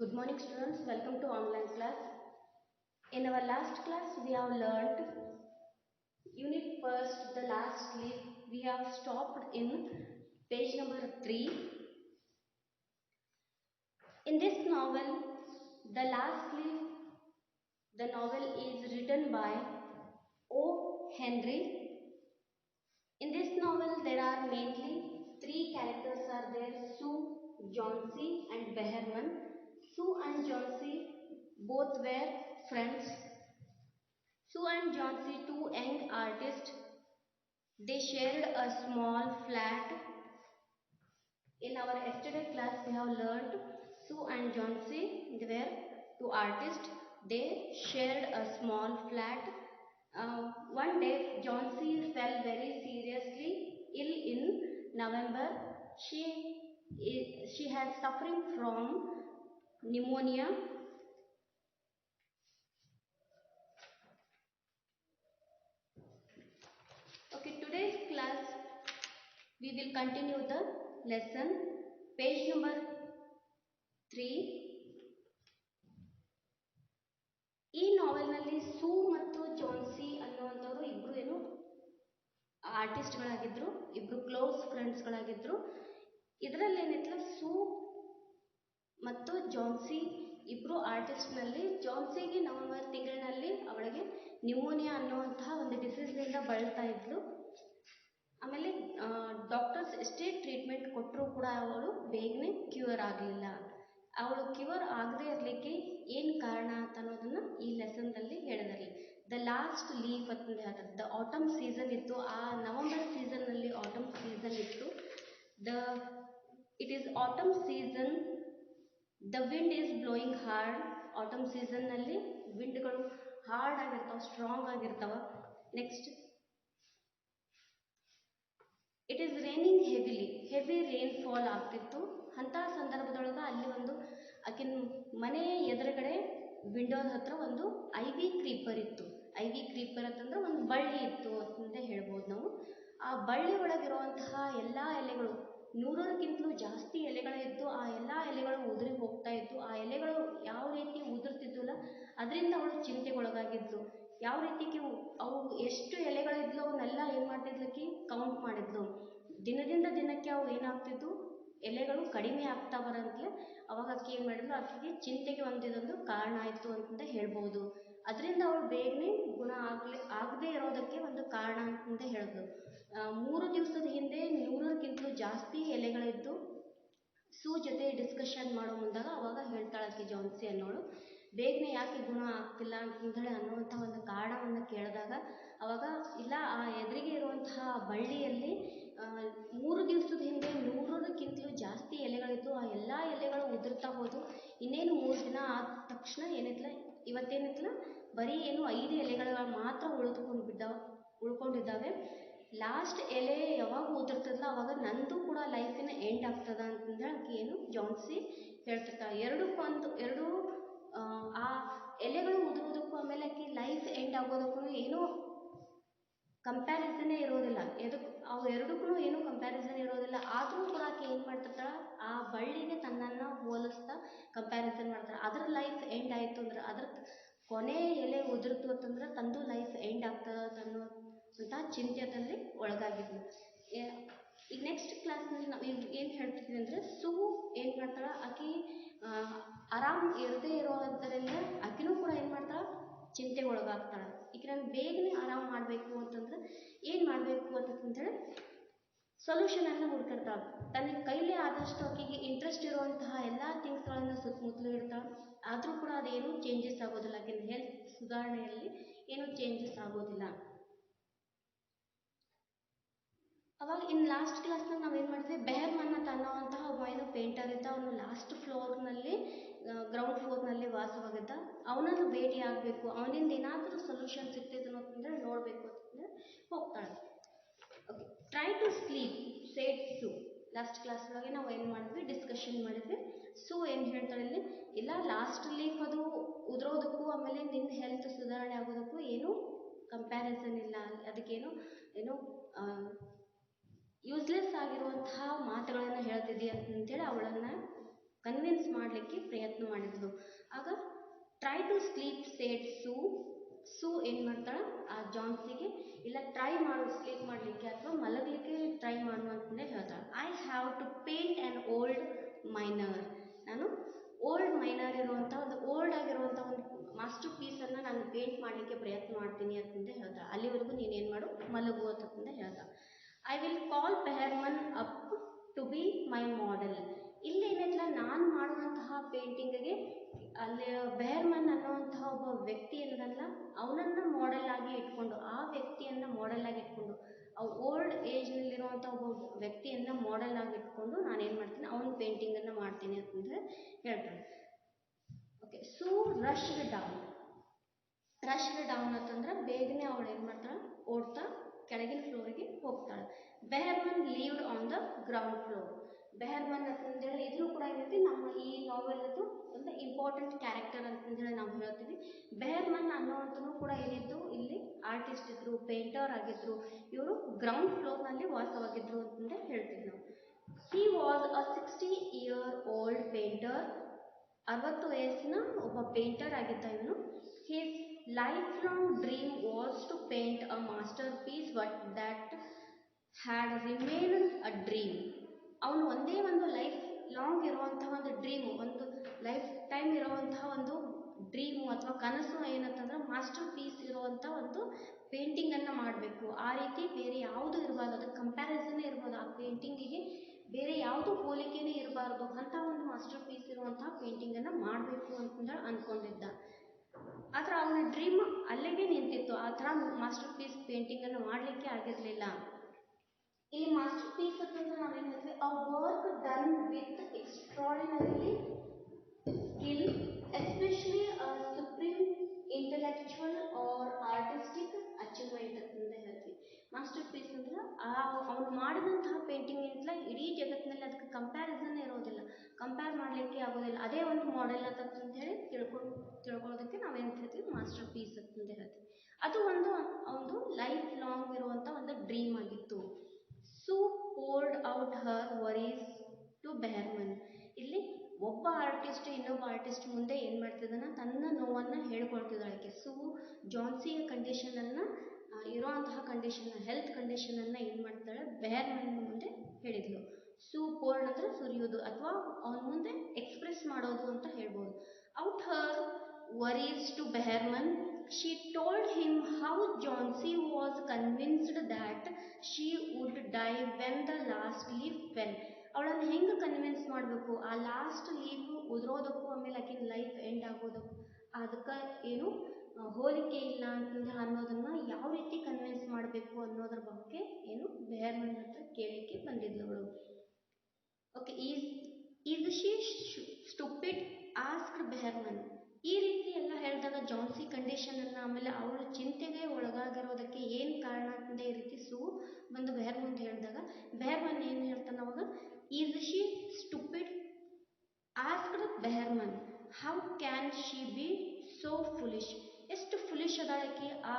Good morning students, welcome to online class. In our last class we have learned unit first, the last leaf. We have stopped in page number 3. In this novel, the last leaf, the novel is written by O. Henry. In this novel there are mainly 3 characters are there: Sue, Johnsy and Behrman. Sue and Johnsy both were friends. Sue and Johnsy, two young artists, they shared a small flat. In our yesterday class we have learned Sue and Johnsy, they were two artists, they shared a small flat. One day Johnsy fell very seriously ill in November. She had suffering from pneumonia. Okay, today's class we will continue the lesson. Page number 3. ಈ ನಾವೆಲ್ನಲ್ಲಿ ಸೂ ಮತ್ತು ಜಾನ್ಸಿ ಅನ್ನುವಂಥವ್ರು ಇಬ್ಬರು ಏನು ಆರ್ಟಿಸ್ಟ್ಗಳಾಗಿದ್ದರು, ಇಬ್ಬರು close ಫ್ರೆಂಡ್ಸ್ಗಳಾಗಿದ್ದರು. ಇದರಲ್ಲಿ ಏನಿತ್ತು, ಸೂ ಮತ್ತು ಜಾನ್ಸಿ ಇಬ್ಬರು ಆರ್ಟಿಸ್ಟ್ನಲ್ಲಿ ಜಾನ್ಸಿಗೆ November ತಿಂಗಳಿನಲ್ಲಿ ಅವಳಿಗೆ ನ್ಯೂಮೋನಿಯಾ ಅನ್ನುವಂತಹ ಒಂದು ಡಿಸೀಸ್ನಿಂದ ಬಳಲ್ತಾ ಇದ್ಲು. ಆಮೇಲೆ ಡಾಕ್ಟರ್ಸ್ ಎಷ್ಟೇ ಟ್ರೀಟ್ಮೆಂಟ್ ಕೊಟ್ಟರೂ ಕೂಡ ಅವಳು ಬೇಗನೆ ಕ್ಯೂರ್ ಆಗಲಿಲ್ಲ. ಅವಳು ಕ್ಯೂರ್ ಆಗದೆ ಇರಲಿಕ್ಕೆ ಏನು ಕಾರಣ ಅಂತ ಅನ್ನೋದನ್ನು ಈ ಲೆಸನ್ದಲ್ಲಿ ಹೇಳಿದಾರೆ. ದ ಲಾಸ್ಟ್ ಲೀಫ್ ಅಂತಂದು ಹೇಳ್ತಾರೆ. ದ ಆಟಮ್ ಸೀಸನ್ ಇತ್ತು, ಆ ನವಂಬರ್ ಸೀಸನ್ನಲ್ಲಿ ಆಟಮ್ ಸೀಸನ್ ಇತ್ತು. It is autumn season. The wind is blowing hard. Autumn ಸೀಸನ್ನಲ್ಲಿ ವಿಂಡ್ಗಳು ಹಾರ್ಡ್ ಆಗಿರ್ತಾವೆ, ಸ್ಟ್ರಾಂಗ್ ಆಗಿರ್ತಾವೆ. Next, it is raining heavily. Heavy rainfall ಆಗ್ತಿತ್ತು. ಅಂಥ ಸಂದರ್ಭದೊಳಗೆ ಅಲ್ಲಿ ಒಂದು ಆಕಿನ ಮನೆಯ ಎದುರುಗಡೆ ವಿಂಡೋದ ಹತ್ರ ಒಂದು ಐವಿ ಕ್ರೀಪರ್ ಇತ್ತು. ಐವಿ ಕ್ರೀಪರ್ ಅಂತಂದ್ರೆ ಒಂದು ಬಳ್ಳಿ ಇತ್ತು ಅಂತ ಹೇಳ್ಬೋದು ನಾವು. ಆ ಬಳ್ಳಿ ಒಳಗಿರುವಂತಹ ಎಲ್ಲ ಎಲೆಗಳು, 100ಕ್ಕಿಂತಲೂ ಜಾಸ್ತಿ ಎಲೆಗಳಿದ್ದು, ಆ ಎಲ್ಲ ಎಲೆಗಳು ಉದುರಿ ಹೋಗ್ತಾ ಇತ್ತು. ಆ ಎಲೆಗಳು ಯಾವ ರೀತಿ ಉದುರ್ತಿದ್ವಲ್ಲ ಅದರಿಂದ ಅವಳು ಚಿಂತೆಗೊಳಗಾಗಿದ್ಲು. ಯಾವ ರೀತಿಗೆ ಅವು ಎಷ್ಟು ಎಲೆಗಳಿದ್ಲು ಅವನ್ನೆಲ್ಲ ಏನು ಮಾಡ್ತಿದ್ಲಕ್ಕಿ ಕೌಂಟ್ ಮಾಡಿದ್ಲು. ದಿನದಿಂದ ದಿನಕ್ಕೆ ಅವು ಏನಾಗ್ತಿದ್ವು, ಎಲೆಗಳು ಕಡಿಮೆ ಆಗ್ತಾ ಬರಂತಲೇ ಅವಾಗ ಆಕೆ ಏನು ಮಾಡಿದ್ಲು, ಆಕೆಗೆ ಚಿಂತೆಗೆ ಇದೊಂದು ಕಾರಣ ಆಯಿತು ಅಂತ ಹೇಳ್ಬೋದು. ಅದರಿಂದ ಅವಳು ಬೇಗನೆ ಗುಣ ಆಗದೆ ಇರೋದಕ್ಕೆ ಒಂದು ಕಾರಣ ಅಂತ ಹೇಳಿದ್ಲು. 3 ದಿವಸದ ಹಿಂದೆ 100ಕ್ಕಿಂತಲೂ ಜಾಸ್ತಿ ಎಲೆಗಳಿದ್ದು ಸೂ ಜೊತೆ ಡಿಸ್ಕಷನ್ ಮಾಡೋ ಮುಂದಾಗ ಅವಾಗ ಹೇಳ್ತಾಳಕ್ಕೆ ಜಾನ್ಸಿ ಅನ್ನೋಳು, ಬೇಗನೆ ಯಾಕೆ ಗುಣ ಆಗ್ತಿಲ್ಲ ಅಂತಂದೇಳಿ ಅನ್ನುವಂಥ ಒಂದು ಕಾರಣವನ್ನು ಕೇಳಿದಾಗ ಅವಾಗ ಇಲ್ಲ, ಆ ಎದುರಿಗೆ ಇರುವಂತಹ ಬಳ್ಳಿಯಲ್ಲಿ 3 ದಿವಸದ ಹಿಂದೆ 100ಕ್ಕಿಂತಲೂ ಜಾಸ್ತಿ ಎಲೆಗಳಿದ್ದು, ಆ ಎಲ್ಲ ಎಲೆಗಳು ಉದುರ್ತಾ ಹೋದವು. ಇನ್ನೇನು 3 ದಿನ ಆದ ತಕ್ಷಣ ಏನಿತ್ತಲ್ಲ, ಇವತ್ತೇನಿತ್ತಲ್ಲ ಬರೀ ಏನು 5 ಎಲೆಗಳು ಮಾತ್ರ ಉಳ್ಕೊಂಡಿದ್ದಾವೆ. ಲಾಸ್ಟ್ ಎಲೆ ಯಾವಾಗ ಉದುರ್ತದಲ್ಲ ಅವಾಗ ನಂದು ಕೂಡ ಲೈಫಿನ ಎಂಡ್ ಆಗ್ತದ ಅಂತಂದ್ರೆ ಆಕೆ ಏನು ಜಾನ್ಸಿ ಹೇಳ್ತಿರ್ತಾಳೆ. ಎರಡು ಆ ಎಲೆಗಳು ಉದುರೋದಕ್ಕೂ ಆಮೇಲೆ ಆಕೆ ಲೈಫ್ ಎಂಡ್ ಆಗೋದಕ್ಕೂ ಏನೂ ಕಂಪ್ಯಾರಿಸನ್ನೇ ಇರೋದಿಲ್ಲ. ಅವು ಎರಡಕ್ಕೂ ಏನೂ ಕಂಪ್ಯಾರಿಸನ್ ಇರೋದಿಲ್ಲ. ಆದರೂ ಕೂಡ ಆಕೆ ಏನು ಮಾಡ್ತಿರ್ತಾಳೆ, ಆ ಬಳ್ಳಿಗೆ ತನ್ನನ್ನು ಹೋಲಿಸ್ತಾ ಕಂಪ್ಯಾರಿಸನ್ ಮಾಡ್ತಾಳೆ. ಅದ್ರ ಲೈಫ್ ಎಂಡ್ ಆಯಿತು ಅಂದ್ರೆ, ಅದ್ರ ಕೊನೆ ಎಲೆ ಉದುರ್ತು ಅಂತಂದ್ರೆ ತಂದು ಲೈಫ್ ಎಂಡ್ ಆಗ್ತದ ಅನ್ನೋಂಥ ಚಿಂತೆಯಲ್ಲಿ ಒಳಗಾಗಿದ್ಲು. ಈಗ ನೆಕ್ಸ್ಟ್ ಕ್ಲಾಸ್ನಲ್ಲಿ ನಾವು ಏನು ಹೇಳ್ತಿದ್ವಿ ಅಂದರೆ, ಸೂ ಏನು ಮಾಡ್ತಾಳೆ, ಆಕೆ ಆರಾಮ್ ಇರದೇ ಇರೋದರಿಂದ ಆಕೆನೂ ಕೂಡ ಏನು ಮಾಡ್ತಾಳೆ, ಚಿಂತೆಗೆ ಒಳಗಾಗ್ತಾಳೆ. ಈಗ ನಾನು ಬೇಗನೆ ಆರಾಮ್ ಮಾಡಬೇಕು ಅಂತಂದ್ರೆ ಏನು ಮಾಡಬೇಕು ಅಂತಂತೇಳಿ ಸೊಲ್ಯೂಷನನ್ನು ಹುಡುಕಿರ್ತಾಳೆ. ತನ್ನ ಕೈಲೇ ಆದಷ್ಟು ಆಕೆಗೆ ಇಂಟ್ರೆಸ್ಟ್ ಇರುವಂತಹ ಎಲ್ಲ ಥಿಂಗ್ಸ್ಗಳನ್ನು ಸುತ್ತಮುತ್ತಲೂ ಇರ್ತಾಳೆ. ಆದರೂ ಕೂಡ ಅದೇನೂ ಚೇಂಜಸ್ ಆಗೋದಿಲ್ಲ. ಆಕೆನ ಹೆಲ್ತ್ ಸುಧಾರಣೆಯಲ್ಲಿ ಏನೂ ಚೇಂಜಸ್ ಆಗೋದಿಲ್ಲ. ಅವಾಗ ಇನ್ನು ಲಾಸ್ಟ್ ಕ್ಲಾಸ್ನಲ್ಲಿ ನಾವೇನು ಮಾಡ್ತೀವಿ, ಬೆಹರ್ಮನ್ ಅಂತ ಅನ್ನೋವಂತಹ ಒಬ್ಬ ಏನು ಪೇಂಟರ್ ಇದ್ದ, ಅವನು ಲಾಸ್ಟ್ ಫ್ಲೋರ್ನಲ್ಲಿ ಗ್ರೌಂಡ್ ಫ್ಲೋರ್ನಲ್ಲಿ ವಾಸವಾಗಿದ್ದ. ಅವನನ್ನು ಭೇಟಿ ಆಗಬೇಕು, ಅವನಿಂದ ಏನಾದರೂ ಸೊಲ್ಯೂಷನ್ ಸಿಗ್ತೈತೆ ಅಂತಂದರೆ ನೋಡಬೇಕು ಅಂತಂದರೆ ಹೋಗ್ತಾಳೆ. Okay, try to sleep said Sue. Last class ಒಳಗೆ ನಾವು ಏನು ಮಾಡಿದ್ವಿ, ಡಿಸ್ಕಷನ್ ಮಾಡಿದ್ವಿ. ಸೂ ಏನು ಹೇಳ್ತಾಳೆ ಇಲ್ಲಿ, ಇಲ್ಲ ಲಾಸ್ಟ್ ಲೀಫ್ ಅದು ಉದುರೋದಕ್ಕೂ ಆಮೇಲೆ ನಿನ್ನ ಹೆಲ್ತ್ ಸುಧಾರಣೆ ಆಗೋದಕ್ಕೂ ಏನೂ ಕಂಪ್ಯಾರಿಸನ್ ಇಲ್ಲ, ಅದಕ್ಕೇನು ಏನು ಯೂಸ್ಲೆಸ್ ಆಗಿರುವಂತಹ ಮಾತುಗಳನ್ನು ಹೇಳ್ತಿದ್ದೀಯ ಅಂತೇಳಿ ಅವಳನ್ನು ಕನ್ವಿನ್ಸ್ ಮಾಡಲಿಕ್ಕೆ ಪ್ರಯತ್ನ ಮಾಡಿದ್ಲು. ಆಗ ಟ್ರೈ ಟು ಸ್ಲೀಪ್ ಸೇಡ್ ಸೂ ಏನು ಮಾಡ್ತಾಳೆ ಆ ಜಾನ್ಸಿಗೆ, ಇಲ್ಲ ಟ್ರೈ ಮಾಡು ಸ್ಲೀಪ್ ಮಾಡಲಿಕ್ಕೆ ಅಥವಾ ಮಲಗಲಿಕ್ಕೆ ಟ್ರೈ ಮಾಡು ಅಂತಂದೇ ಹೇಳ್ತಾಳೆ. I have to paint an old miner, ನಾನು ಓಲ್ಡ್ ಮೈನರ್ ಇರುವಂಥ ಒಂದು ಓಲ್ಡ್ ಆಗಿರುವಂಥ ಒಂದು ಮಾಸ್ಟರ್ ಪೀಸನ್ನು ನಾನು ಪೇಂಟ್ ಮಾಡಲಿಕ್ಕೆ ಪ್ರಯತ್ನ ಮಾಡ್ತೀನಿ ಅಂತಂದೇ ಹೇಳ್ತಾಳೆ. ಅಲ್ಲಿವರೆಗೂ ನೀನೇನು ಮಾಡು ಮಲಗು ಅಂತಂದೇ ಹೇಳ್ತಾಳೆ. I will call Behrman up to be my model. ಇಲ್ಲೇನಿಲ್ಲ, ನಾನು ಮಾಡುವಂತಹ ಪೇಂಟಿಂಗಿಗೆ ಅಲ್ಲಿ ಬೆಹರ್ಮನ್ ಅನ್ನುವಂತಹ ಒಬ್ಬ ವ್ಯಕ್ತಿ ಏನದಲ್ಲ ಅವನನ್ನು ಮಾಡೆಲ್ ಆಗಿ ಇಟ್ಕೊಂಡು, ಆ ವ್ಯಕ್ತಿಯನ್ನು ಮಾಡೆಲ್ ಆಗಿ ಇಟ್ಕೊಂಡು, ಓಲ್ಡ್ ಏಜ್ನಲ್ಲಿರುವಂಥ ಒಬ್ಬ ವ್ಯಕ್ತಿಯನ್ನು ಮಾಡೆಲ್ ಆಗಿ ಇಟ್ಕೊಂಡು ನಾನೇನು ಮಾಡ್ತೀನಿ ಅವನ ಪೇಂಟಿಂಗನ್ನು ಮಾಡ್ತೀನಿ ಅಂತಂದರೆ ಹೇಳ್ತಾಳೆ. ಓಕೆ, ಸೂ ರಶ್ಡ್ ಡೌನ್ ಅಂತಂದ್ರೆ ಬೇಗನೆ ಅವಳು ಏನು ಮಾಡ್ತಾಳೆ ಓಡ್ತಾ ಕೆಳಗಿನ ಫ್ಲೋರಿಗೆ ಹೋಗ್ತಾಳೆ. Behrman lived on the ground floor. Behrman ಅಂತಂದೇಳಿ ಇದನ್ನು ಕೂಡ ಏನೈತಿ ನಮ್ಮ ಈ ನಾವೆಲ್ದು ಒಂದು ಇಂಪಾರ್ಟೆಂಟ್ ಕ್ಯಾರೆಕ್ಟರ್ ಅಂತಂದೇಳಿ ನಾವು ಹೇಳ್ತೀವಿ. ಬೆಹರ್ಮನ್ ಅನ್ನೋವಂಥನು ಕೂಡ ಏನಿದ್ದು ಇಲ್ಲಿ ಆರ್ಟಿಸ್ಟ್ ಇದ್ರು, ಪೇಂಟರ್ ಆಗಿದ್ರು. ಇವರು ಗ್ರೌಂಡ್ ಫ್ಲೋರ್ನಲ್ಲಿ ವಾಸವಾಗಿದ್ರು ಅಂತಂದೇ ಹೇಳ್ತೀವಿ ನಾವು. He was a 60-year-old painter. 60 ವಯಸ್ಸಿನ ಒಬ್ಬ ಪೇಂಟರ್ ಆಗಿದ್ದ ಇವನು. His lifelong dream was to paint a masterpiece but that had remained a dream. ಅವನು ಒಂದೇ ಒಂದು ಲೈಫ್ ಲಾಂಗ್ ಇರುವಂತಹ ಒಂದು ಡ್ರೀಮು, ಒಂದು ಲೈಫ್ ಟೈಮ್ ಇರುವಂತಹ ಒಂದು ಡ್ರೀಮು ಅಥವಾ ಕನಸು ಏನಂತಂದ್ರೆ ಮಾಸ್ಟರ್ ಪೀಸ್ ಇರುವಂಥ ಒಂದು ಪೇಂಟಿಂಗನ್ನು ಮಾಡಬೇಕು. ಆ ರೀತಿ ಬೇರೆ ಯಾವುದು ಇರಬಾರ್ದು, ಅದಕ್ಕೆ ಕಂಪ್ಯಾರಿಸನ್ನೇ ಇರ್ಬೋದು, ಆ ಪೇಂಟಿಂಗಿಗೆ ಬೇರೆ ಯಾವುದು ಹೋಲಿಕೆನೇ ಇರಬಾರ್ದು ಅಂತ ಒಂದು ಮಾಸ್ಟರ್ ಪೀಸ್ ಇರುವಂತಹ ಪೇಂಟಿಂಗನ್ನು ಮಾಡಬೇಕು ಅಂತಂದ್ರೆ ಅಂದ್ಕೊಂಡಿದ್ದ. ಆದ್ರೆ ಅವನ ಡ್ರೀಮ್ ಅಲ್ಲಿಗೆ ನಿಂತಿತ್ತು. ಆ ಥರ ಮಾಸ್ಟರ್ ಪೀಸ್ ಪೇಂಟಿಂಗನ್ನು ಮಾಡಲಿಕ್ಕೆ ಆಗಿರಲಿಲ್ಲ. ಇಲ್ಲಿ ಮಾಸ್ಟರ್ ಪೀಸ್ ಅಂತಂದ್ರೆ ನಾವೇನು ಹೇಳ್ತೀವಿ, a work done with extraordinarily skill especially supreme intellectual or artistic achievement ಅಂತಂದೇ ಹೇಳ್ತೀವಿ. ಮಾಸ್ಟರ್ ಪೀಸ್ ಅಂದ್ರೆ ಅವನು ಮಾಡಿದಂತಹ ಪೇಂಟಿಂಗ್ ಏನಿಲ್ಲ ಇಡೀ ಜಗತ್ತಿನಲ್ಲಿ ಅದಕ್ಕೆ ಕಂಪ್ಯಾರಿಸನ್ ಇರೋದಿಲ್ಲ, ಕಂಪೇರ್ ಮಾಡಲಿಕ್ಕೆ ಆಗೋದಿಲ್ಲ. ಅದೇ ಒಂದು ಮಾಡೆಲ್ ಅಂತ ಹೇಳಿ ತಿಳ್ಕೊಳ್ಳೋದಕ್ಕೆ ನಾವೇನು ಹೇಳ್ತೀವಿ ಮಾಸ್ಟರ್ ಪೀಸ್ ಅಂತಂದೇ ಹೇಳ್ತೀವಿ. ಅದು ಒಂದು ಲೈಫ್ ಲಾಂಗ್ ಇರುವಂಥ ಒಂದು ಡ್ರೀಮ್ ಆಗಿತ್ತು. Sue poured out her worries to Behrman. ಇಲ್ಲಿ ಒಬ್ಬ ಆರ್ಟಿಸ್ಟ್ ಇನ್ನೊಬ್ಬ ಆರ್ಟಿಸ್ಟ್ ಮುಂದೆ ಏನು ಮಾಡ್ತಿದ್ದಾನೆ, ತನ್ನ ನೋವನ್ನು ಹೇಳ್ಕೊಳ್ತಿದ್ದಾಳೆ. ಸೂ ಜಾನ್ಸಿಯ ಕಂಡೀಷನನ್ನು ಇರೋಂತಹ ಹೆಲ್ತ್ ಕಂಡೀಷನನ್ನು ಏನು ಮಾಡ್ತಾಳೆ ಬೆಹರ್ಮನ್ ಮುಂದೆ ಹೇಳಿದ್ಲು. ಸೂ ಪೋರ್ಡ್ ಅಂದರೆ ಸುರಿಯೋದು ಅಥವಾ ಅವನ ಮುಂದೆ ಎಕ್ಸ್ಪ್ರೆಸ್ ಮಾಡೋದು ಅಂತ ಹೇಳ್ಬೋದು. Out her worries to Behrman she told him how Jauncey was convinced that she would die when the last leaf fell. ಅವಳನ್ನು ಹೆಂಗೆ ಕನ್ವಿನ್ಸ್ ಮಾಡಬೇಕು, ಆ ಲಾಸ್ಟ್ ಲೀಫ್ ಉದುರೋದಕ್ಕೂ ಆಮೇಲೆ ಆಕಿನ ಲೈಫ್ ಎಂಡ್ ಆಗೋದಕ್ಕೂ ಅದಕ್ಕೆ ಏನು ಹೋಲಿಕೆ ಇಲ್ಲ ಅಂತಂದ್ರೆ ಅನ್ನೋದನ್ನು ಯಾವ ರೀತಿ ಕನ್ವಿನ್ಸ್ ಮಾಡಬೇಕು ಅನ್ನೋದ್ರ ಬಗ್ಗೆ ಏನು ಬೆಹರ್ಮನ್ ಹತ್ರ ಕೇಳಲಿಕ್ಕೆ ಬಂದಿದ್ಲು ಅವಳು. Okay, is she stupid asked Behrman. ಈ ರೀತಿ ಎಲ್ಲ ಹೇಳಿದಾಗ ಜಾನ್ಸಿ ಕಂಡೀಷನನ್ನು ಆಮೇಲೆ ಅವಳು ಚಿಂತೆಗೆ ಒಳಗಾಗಿರೋದಕ್ಕೆ ಏನು ಕಾರಣ ಅಂತಂದೇ ಈ ರೀತಿ ಬಂದು ಬೆಹರ್ಮನ್ ಹೇಳಿದಾಗ ಬೆಹರ್ಮನ್ ಏನು ಹೇಳ್ತಾನೆ ಅವಾಗ, is she stupid asked Behrman how can she be so foolish. ಎಷ್ಟು ಫುಲಿಶ್ ಅದಾಳಕಿ. ಆ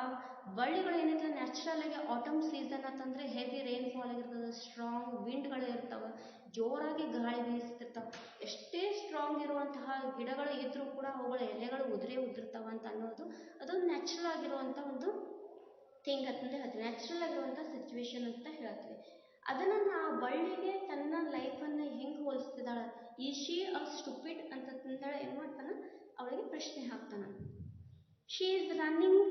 ಬಳ್ಳಿಗಳು ಏನಿಲ್ಲ ನ್ಯಾಚುರಲ್ ಆಗಿ ಆಟಮ್ ಸೀಸನ್ ಅಂತಂದರೆ ಹೆವಿ ರೈನ್ಫಾಲ್ ಆಗಿರ್ತದೆ, ಸ್ಟ್ರಾಂಗ್ ವಿಂಡ್ಗಳು ಇರ್ತಾವೆ, ಜೋರಾಗಿ ಗಾಳಿ ಬೀಸ್ತಿರ್ತಾವೆ. ಎಷ್ಟೇ ಸ್ಟ್ರಾಂಗ್ ಇರುವಂತಹ ಗಿಡಗಳು ಇದ್ರೂ ಕೂಡ ಅವುಗಳ ಎಲೆಗಳು ಉದುರ್ತಾವ ಅಂತ ಅನ್ನೋದು ಅದೊಂದು ನ್ಯಾಚುರಲ್ ಆಗಿರುವಂಥ ಒಂದು ಥಿಂಗ್ ಅಂತಂದರೆ ಹೇಳ್ತೀವಿ, ನ್ಯಾಚುರಲ್ ಆಗಿರುವಂಥ ಸಿಚುವೇಶನ್ ಅಂತ ಹೇಳ್ತೀವಿ. ಅದನ್ನು ಆ ಬಳ್ಳಿಗೆ ತನ್ನ ಲೈಫನ್ನು ಹೆಂಗೆ ಹೋಲಿಸ್ತಿದ್ದಾಳೆ, ಈ ಶಿ ಅ ಸ್ಟುಪಿಡ್ ಅಂತಂದೇಳಿ ಏನು ಮಾಡ್ತಾನೆ ಅವಳಿಗೆ ಪ್ರಶ್ನೆ ಹಾಕ್ತಾನೆ. She is running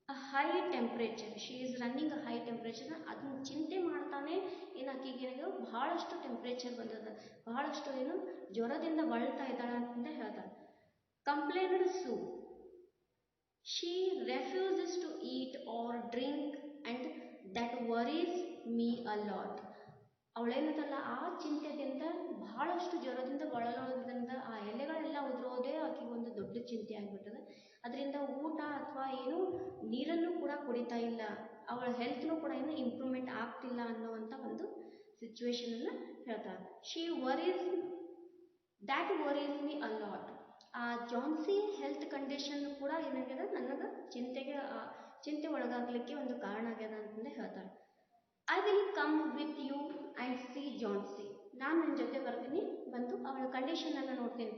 a high temperature. ಅದನ್ನ ಚಿಂತೆ ಮಾಡ್ತಾನೆ ಏನು ಆಕೆಗೆ ಬಹಳಷ್ಟು ಟೆಂಪ್ರೇಚರ್ ಬಂದದ, ಬಹಳಷ್ಟು ಏನು ಜ್ವರದಿಂದ ಬಳಲ್ತಾ ಇದ್ದಾಳೆ ಅಂತಂದೇ ಹೇಳ್ತಾಳೆ. Complained Sue, she refuses to eat or drink and that worries me a lot. ಅವಳೇನದಲ್ಲ ಆ ಚಿಂತೆದಿಂದ ಬಹಳಷ್ಟು ಜ್ವರದಿಂದ ಬಳಲೋದ್ರಿಂದ ಆ ಎಲೆಗಳೆಲ್ಲ ಉದುರೋದೇ ಆಕೆಗೆ ಒಂದು ದೊಡ್ಡ ಚಿಂತೆ ಆಗಿಬಿಟ್ಟದೆ. ಅದರಿಂದ ಊಟ ಅಥವಾ ಏನು ನೀರನ್ನು ಕೂಡ ಕುಡಿತಾ ಇಲ್ಲ, ಅವಳ ಹೆಲ್ತ್ನೂ ಕೂಡ ಏನು ಇಂಪ್ರೂವ್ಮೆಂಟ್ ಆಗ್ತಿಲ್ಲ ಅನ್ನೋವಂಥ ಒಂದು ಸಿಚುವೇಶನನ್ನು ಹೇಳ್ತಾಳೆ. That worries me a lot. ಆ ಜಾನ್ಸಿ ಹೆಲ್ತ್ ಕಂಡೀಷನ್ ಕೂಡ ಏನಾಗ್ಯದ ನನಗೆ ಚಿಂತೆ ಒಳಗಾಗಲಿಕ್ಕೆ ಒಂದು ಕಾರಣ ಆಗ್ಯದ ಅಂತಂದೇ ಹೇಳ್ತಾಳೆ. I will come with you and see Johnsy. ನಾನು ನನ್ನ ಜೊತೆ ಬರ್ತೀನಿ, ಬಂದು ಆ ಅವಳ ಕಂಡೀಷನನ್ನು ನೋಡ್ತೀನಿ.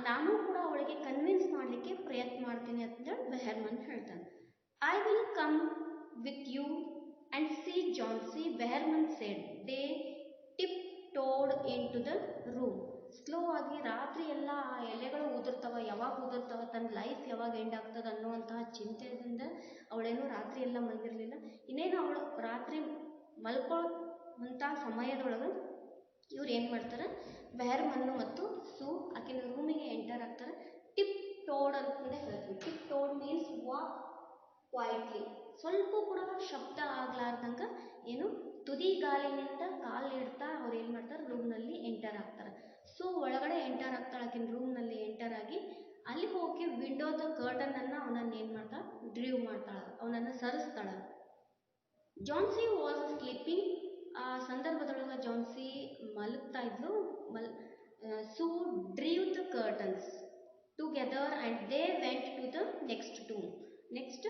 ನಾನು ಕೂಡ ಅವಳಿಗೆ ಕನ್ವಿನ್ಸ್ ಮಾಡಲಿಕ್ಕೆ ಪ್ರಯತ್ನ ಮಾಡ್ತೀನಿ ಅಂತೇಳಿ ಬೆಹರ್ಮನ್ ಹೇಳ್ತಾನೆ. I will come with you and see Johnsy, Behrman said. They tiptoed into the room. Slow ಆಗಿ ರಾತ್ರಿ ಎಲ್ಲ ಆ ಎಲೆಗಳು ಉದುರ್ತಾವ, ಯಾವಾಗ ಉದುರ್ತಾವ, ತನ್ನ ಲೈಫ್ ಯಾವಾಗ ಎಂಡ್ ಆಗ್ತದೆ ಅನ್ನುವಂತಹ ಚಿಂತೆಯಿಂದ ಅವಳೇನು ರಾತ್ರಿ ಎಲ್ಲ ಮಲಗಿರಲಿಲ್ಲ. ಇನ್ನೇನು ಅವಳು ರಾತ್ರಿ ಮಲ್ಕೊಳ್ಳುವಂಥ ಸಮಯದೊಳಗೆ ಇವ್ರು ಏನು ಮಾಡ್ತಾರೆ, ಬೆಹರ್ಮನ್ನು ಮತ್ತು ಸೂ ಆಕಿನ ರೂಮಿಗೆ ಎಂಟರ್ ಆಗ್ತಾರೆ. ಟಿಪ್ ಟೋಡ್ ಅಂತಂದೇ ಹೇಳ್ತೀವಿ. Tip toad means walk quietly, ಸ್ವಲ್ಪ ಕೂಡ ಶಬ್ದ ಆಗ್ಲಾರ್ದಂಗೆ ಏನು ತುದಿ ಗಾಲಿನಿಂದ ಕಾಲು ಇಡ್ತಾ ಅವ್ರು ಏನು ಮಾಡ್ತಾರೆ, ರೂಮ್ನಲ್ಲಿ ಎಂಟರ್ ಆಗ್ತಾರೆ. ಸೊ ಒಳಗಡೆ ಎಂಟರ್ ಆಗ್ತಾಳೆ, ಆಕಿನ ರೂಮ್ನಲ್ಲಿ ಎಂಟರ್ ಆಗಿ ಅಲ್ಲಿ ಹೋಗಿ ವಿಂಡೋದ ಕರ್ಟನನ್ನು ಅವನನ್ನು ಏನು ಮಾಡ್ತಾಳೆ, ಡ್ರೀವ್ ಮಾಡ್ತಾಳೆ, ಅವನನ್ನು ಸರಿಸ್ತಾಳೆ. Jhansi was sleeping. ಆ ಸಂದರ್ಭದೊಳಗೆ ಜಾನ್ಸಿ ಮಲಗ್ತಾ ಇದ್ಲು. Sue drew the curtains together and they went to the next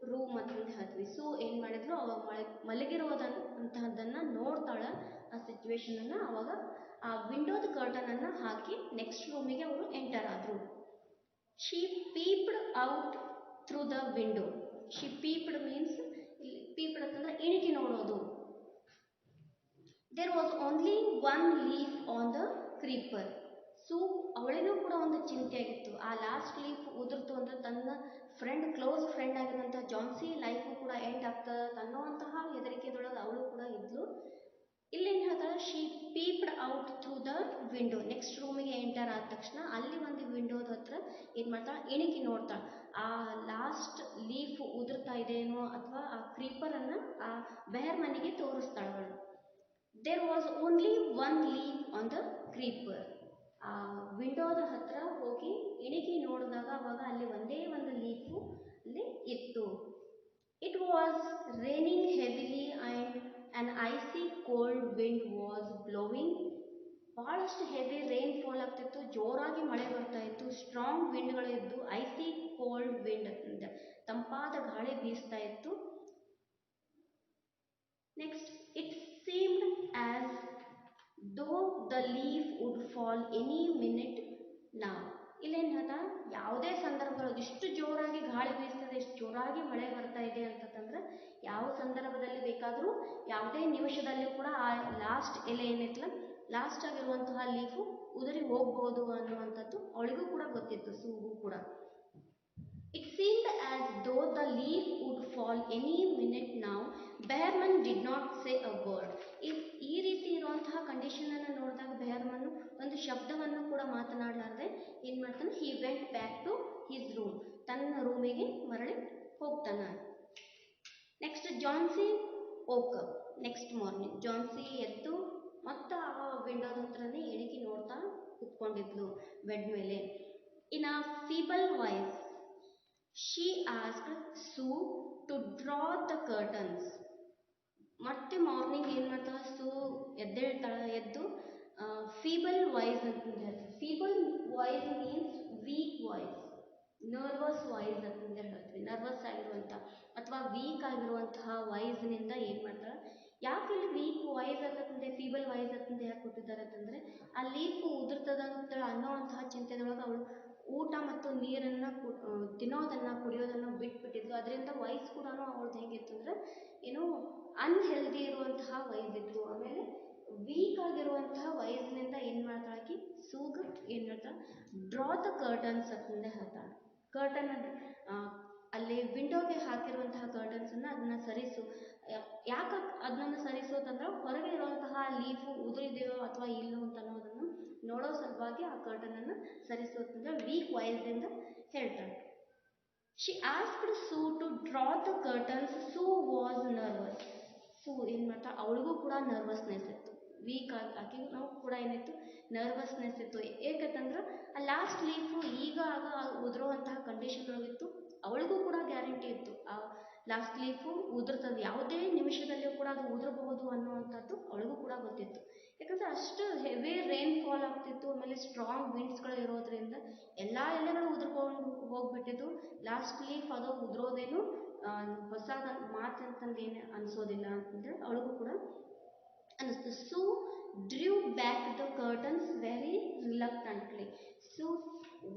room ಅಂತಂದು ಹೇಳ್ತೀವಿ. ಸೊ ಏನು ಮಾಡಿದ್ರು, ಅವಾಗ ಮಲಗಿರೋದಂತಹದ್ದನ್ನು ನೋಡ್ತಾಳೆ ಆ ಸಿಚುವೇಶನನ್ನು. ಅವಾಗ ಆ ವಿಂಡೋದ ಕರ್ಟನನ್ನು ಹಾಕಿ ನೆಕ್ಸ್ಟ್ ರೂಮಿಗೆ ಅವರು ಎಂಟರ್ ಆದರು. She peeped out through the window. She peeped means, ಇಲ್ಲಿ ಪೀಪ್ಡ್ ಅಂತಂದ್ರೆ ಇಣಿಕಿ ನೋಡೋದು. There was only one leaf on the creeper. So ಅವಳಿಗೂ ಕೂಡ ಒಂದು ಚಿಂತೆ ಆಗಿತ್ತು, ಆ ಲಾಸ್ಟ್ ಲೀಫ್ ಉದುರ್ತು ಅಂದರೆ ತನ್ನ ಕ್ಲೋಸ್ ಫ್ರೆಂಡ್ ಆಗಿರುವಂತಹ ಜಾನ್ಸಿ ಲೈಫು ಕೂಡ ಎಂಡ್ ಆಗ್ತದೆ ಅನ್ನೋವಂತಹ ಹೆದರಿಕೆದೊಳಗೆ ಅವಳು ಕೂಡ ಇದ್ಲು. ಇಲ್ಲೇನು ಹೇಳ್ತಾಳೆ, she peeped out through the window. Next ರೂಮಿಗೆ ಎಂಟರ್ ಆದ ತಕ್ಷಣ ಅಲ್ಲಿ ಒಂದು ವಿಂಡೋದ ಹತ್ರ ಏನು ಮಾಡ್ತಾಳೆ, ಇಣಿಕಿ ನೋಡ್ತಾಳೆ. ಆ ಲಾಸ್ಟ್ ಲೀಫ್ ಉದುರ್ತಾ ಇದೆಯೇನೋ ಅಥವಾ ಆ ಕ್ರೀಪರನ್ನು ಆ ಬೆಹರ್ಮನಿಗೆ ತೋರಿಸ್ತಾಳೆ ಅವಳು. There was only one leaf on the creeper. ಆ ವಿಂಡೋದ ಹತ್ರ ಹೋಗಿ ಇಣಿಕಿ ನೋಡಿದಾಗ ಅವಾಗ ಅಲ್ಲಿ ಒಂದೇ ಒಂದು ಲೀಫು ಅಲ್ಲಿ ಇತ್ತು. It was raining heavily and an IC cold wind was blowing. ಭಾಳಷ್ಟು ಹೆವಿ ರೈನ್ ಫಾಲ್ ಆಗ್ತಿತ್ತು, ಜೋರಾಗಿ ಮಳೆ ಬರ್ತಾ ಇತ್ತು, ಸ್ಟ್ರಾಂಗ್ ವಿಂಡ್ಗಳು ಇದ್ದು, ಐಸಿ ಕೋಲ್ಡ್ ವಿಂಡ್ ಅಂತ ತಂಪಾದ ಗಾಳಿ ಬೀಸ್ತಾ ಇತ್ತು. Next, it seemed as though the leaf would fall any minute now. ಇಲ್ಲೇನು ಹೇಳ್ತಾ, ಯಾವುದೇ ಸಂದರ್ಭದೊಳಗೆ ಇಷ್ಟು ಜೋರಾಗಿ ಗಾಳಿ ಬೀಸ್ತದೆ, ಇಷ್ಟು ಜೋರಾಗಿ ಮಳೆ ಬರ್ತಾ ಇದೆ ಅಂತಂದ್ರೆ ಯಾವ ಸಂದರ್ಭದಲ್ಲಿ ಬೇಕಾದರೂ ಯಾವುದೇ ನಿಮಿಷದಲ್ಲಿ ಕೂಡ ಆ ಲಾಸ್ಟ್ ಎಲೆ ಏನೈತಲ್ಲ, ಲಾಸ್ಟ್ ಆಗಿರುವಂತಹ ಲೀಫು ಉದುರಿ ಹೋಗ್ಬೋದು ಅನ್ನುವಂಥದ್ದು ಅವಳಿಗೂ ಕೂಡ ಗೊತ್ತಿತ್ತು, ಸೂಗೂ ಕೂಡ. It seemed as though the leaf would fall any minute now. Behrman did not say a word. ಈ ರೀತಿ ಇರುವಂತಹ ಕಂಡೀಷನನ್ನು ನೋಡಿದಾಗ ಬೆಹರ್ಮನ್ ಒಂದು ಶಬ್ದವನ್ನು ಕೂಡ ಮಾತನಾಡಲಾರದೆ ಏನು ಮಾಡ್ತಾನೆ, he went back to his room. ತನ್ನ ರೂಮಿಗೆ ಮರಳಿ ಹೋಗ್ತಾನೆ. Next, Johnsy woke up. Next morning Johnsy ಎದ್ದು ಮತ್ತೆ ಆ ವಿಂಡೋದ ಹತ್ರನೇ ಇಣಿಕಿ ನೋಡ್ತಾ ಕುತ್ಕೊಂಡಿದ್ಲು ಬೆಡ್ ಮೇಲೆ. In a feeble voice she asked Sue to draw the curtains. ಮತ್ತೆ ಮಾರ್ನಿಂಗ್ ಏನು ಮಾಡ್ತಾಳೆ, ಸೂ ಎದ್ದು ಫೀಬಲ್ ವಾಯ್ಸ್ ಅಂತಂದು ಹೇಳ್ತೀವಿ. Feeble voice means weak voice, nervous voice ಅಂತಂದು ಹೇಳ್ತೀವಿ. ನರ್ವಸ್ ಆಗಿರುವಂಥ ಅಥವಾ ವೀಕ್ ಆಗಿರುವಂತಹ ವಾಯ್ಸ್ನಿಂದ ಏನು ಮಾಡ್ತಾಳೆ, ಯಾಕೆ ಇಲ್ಲಿ ವೀಕ್ ವಾಯ್ಸ್ ಅಂತಂದೆ ಫೀಬಲ್ ವಾಯ್ಸ್ ಅಂತಂದು ಯಾಕೆ ಕೊಟ್ಟಿದ್ದಾರೆ ಅಂತಂದರೆ, ಆ ಲೀಫು ಉದುರ್ತದಂತ ಅನ್ನೋವಂತಹ ಚಿಂತೆದೊಳಗೆ ಅವಳು ಊಟ ಮತ್ತು ನೀರನ್ನು ತಿನ್ನೋದನ್ನು ಕುಡಿಯೋದನ್ನು ಬಿಟ್ಬಿಟ್ಟಿದ್ಲು. ಅದರಿಂದ ವಾಯ್ಸ್ ಕೂಡ ಅವಳದ್ದು ಹೇಗಿತ್ತು ಅಂದರೆ ಏನು ಅನ್ಹೆಲ್ದಿ ಇರುವಂತಹ ವಾಯ್ಸ್ ಇತ್ತು. ಆಮೇಲೆ ವೀಕ್ ಆಗಿರುವಂತಹ ವಾಯ್ಸ್ನಿಂದ ಏನು ಮಾಡ್ತಾಳೆ, ಸೂಗ ಏನು ಮಾಡ್ತಾಳೆ, ಡ್ರಾ ದ ಕರ್ಟನ್ಸ್ ಅಂತಂದೇ ಹೇಳ್ತಾಳೆ. ಕರ್ಟನ್ ಅಲ್ಲಿ ವಿಂಡೋಗೆ ಹಾಕಿರುವಂತಹ ಕರ್ಟನ್ಸನ್ನು ಅದನ್ನು ಸರಿಸು. ಯಾಕೆ ಅದನ್ನು ಸರಿಸೋದಂದ್ರೆ ಹೊರಗೆ ಇರುವಂತಹ ಲೀಫು ಉದುರಿದೆಯೋ ಅಥವಾ ಇಲ್ಲೋ ಅಂತ ಅನ್ನೋದನ್ನು ನೋಡೋ ಸಲುವಾಗಿ ಆ ಕರ್ಟನನ್ನು ಸರಿಸೋದಂದ್ರೆ ವೀಕ್ ವಾಯ್ಸ್ದಿಂದ ಹೇಳ್ತಾಳೆ. She asked Sue to draw the curtains. Sue was nervous. Sue ಏನು ಮಾಡ್ತಾ, ಅವಳಿಗೂ ಕೂಡ ನರ್ವಸ್ನೆಸ್ ಇತ್ತು. ವೀಕ್ ಆಗಿ ನಾವು ಕೂಡ ಏನಿತ್ತು, ನರ್ವಸ್ನೆಸ್ ಇತ್ತು. ಏಕಂತಂದ್ರೆ ಆ ಲಾಸ್ಟ್ ಲೀಫು ಈಗ ಉದುರುವಂತಹ ಕಂಡೀಷನ್ ಒಳಗಿತ್ತು. ಅವಳಿಗೂ ಕೂಡ ಗ್ಯಾರಂಟಿ ಇತ್ತು, ಆ ಲಾಸ್ಟ್ ಲೀಫು ಉದುರ್ತದೆ, ಯಾವುದೇ ನಿಮಿಷದಲ್ಲೂ ಕೂಡ ಅದು ಉದುರಬಹುದು ಅನ್ನುವಂಥದ್ದು ಅವಳಿಗೂ ಕೂಡ ಗೊತ್ತಿತ್ತು. ಯಾಕಂದರೆ ಅಷ್ಟು ಹೆವಿ ರೈನ್ ಫಾಲ್ ಆಗ್ತಿತ್ತು. ಆಮೇಲೆ ಸ್ಟ್ರಾಂಗ್ ವಿಂಡ್ಸ್ಗಳು ಇರೋದ್ರಿಂದ ಎಲ್ಲ ಎಲೆಗಳು ಉದುರ್ಕೊಂಡು ಹೋಗ್ಬಿಟ್ಟಿದ್ದು. ಲಾಸ್ಟ್ ಲೀಫ್ ಅದು ಉದುರೋದೇನು ಹೊಸ ಮಾತು ಅಂತಂದೇನು ಅನಿಸೋದಿಲ್ಲ ಅಂತಂದರೆ ಅವಳಿಗೂ ಕೂಡ ಅನ್ನಿಸ್ತು. Sue drew back the curtains very reluctantly. Sue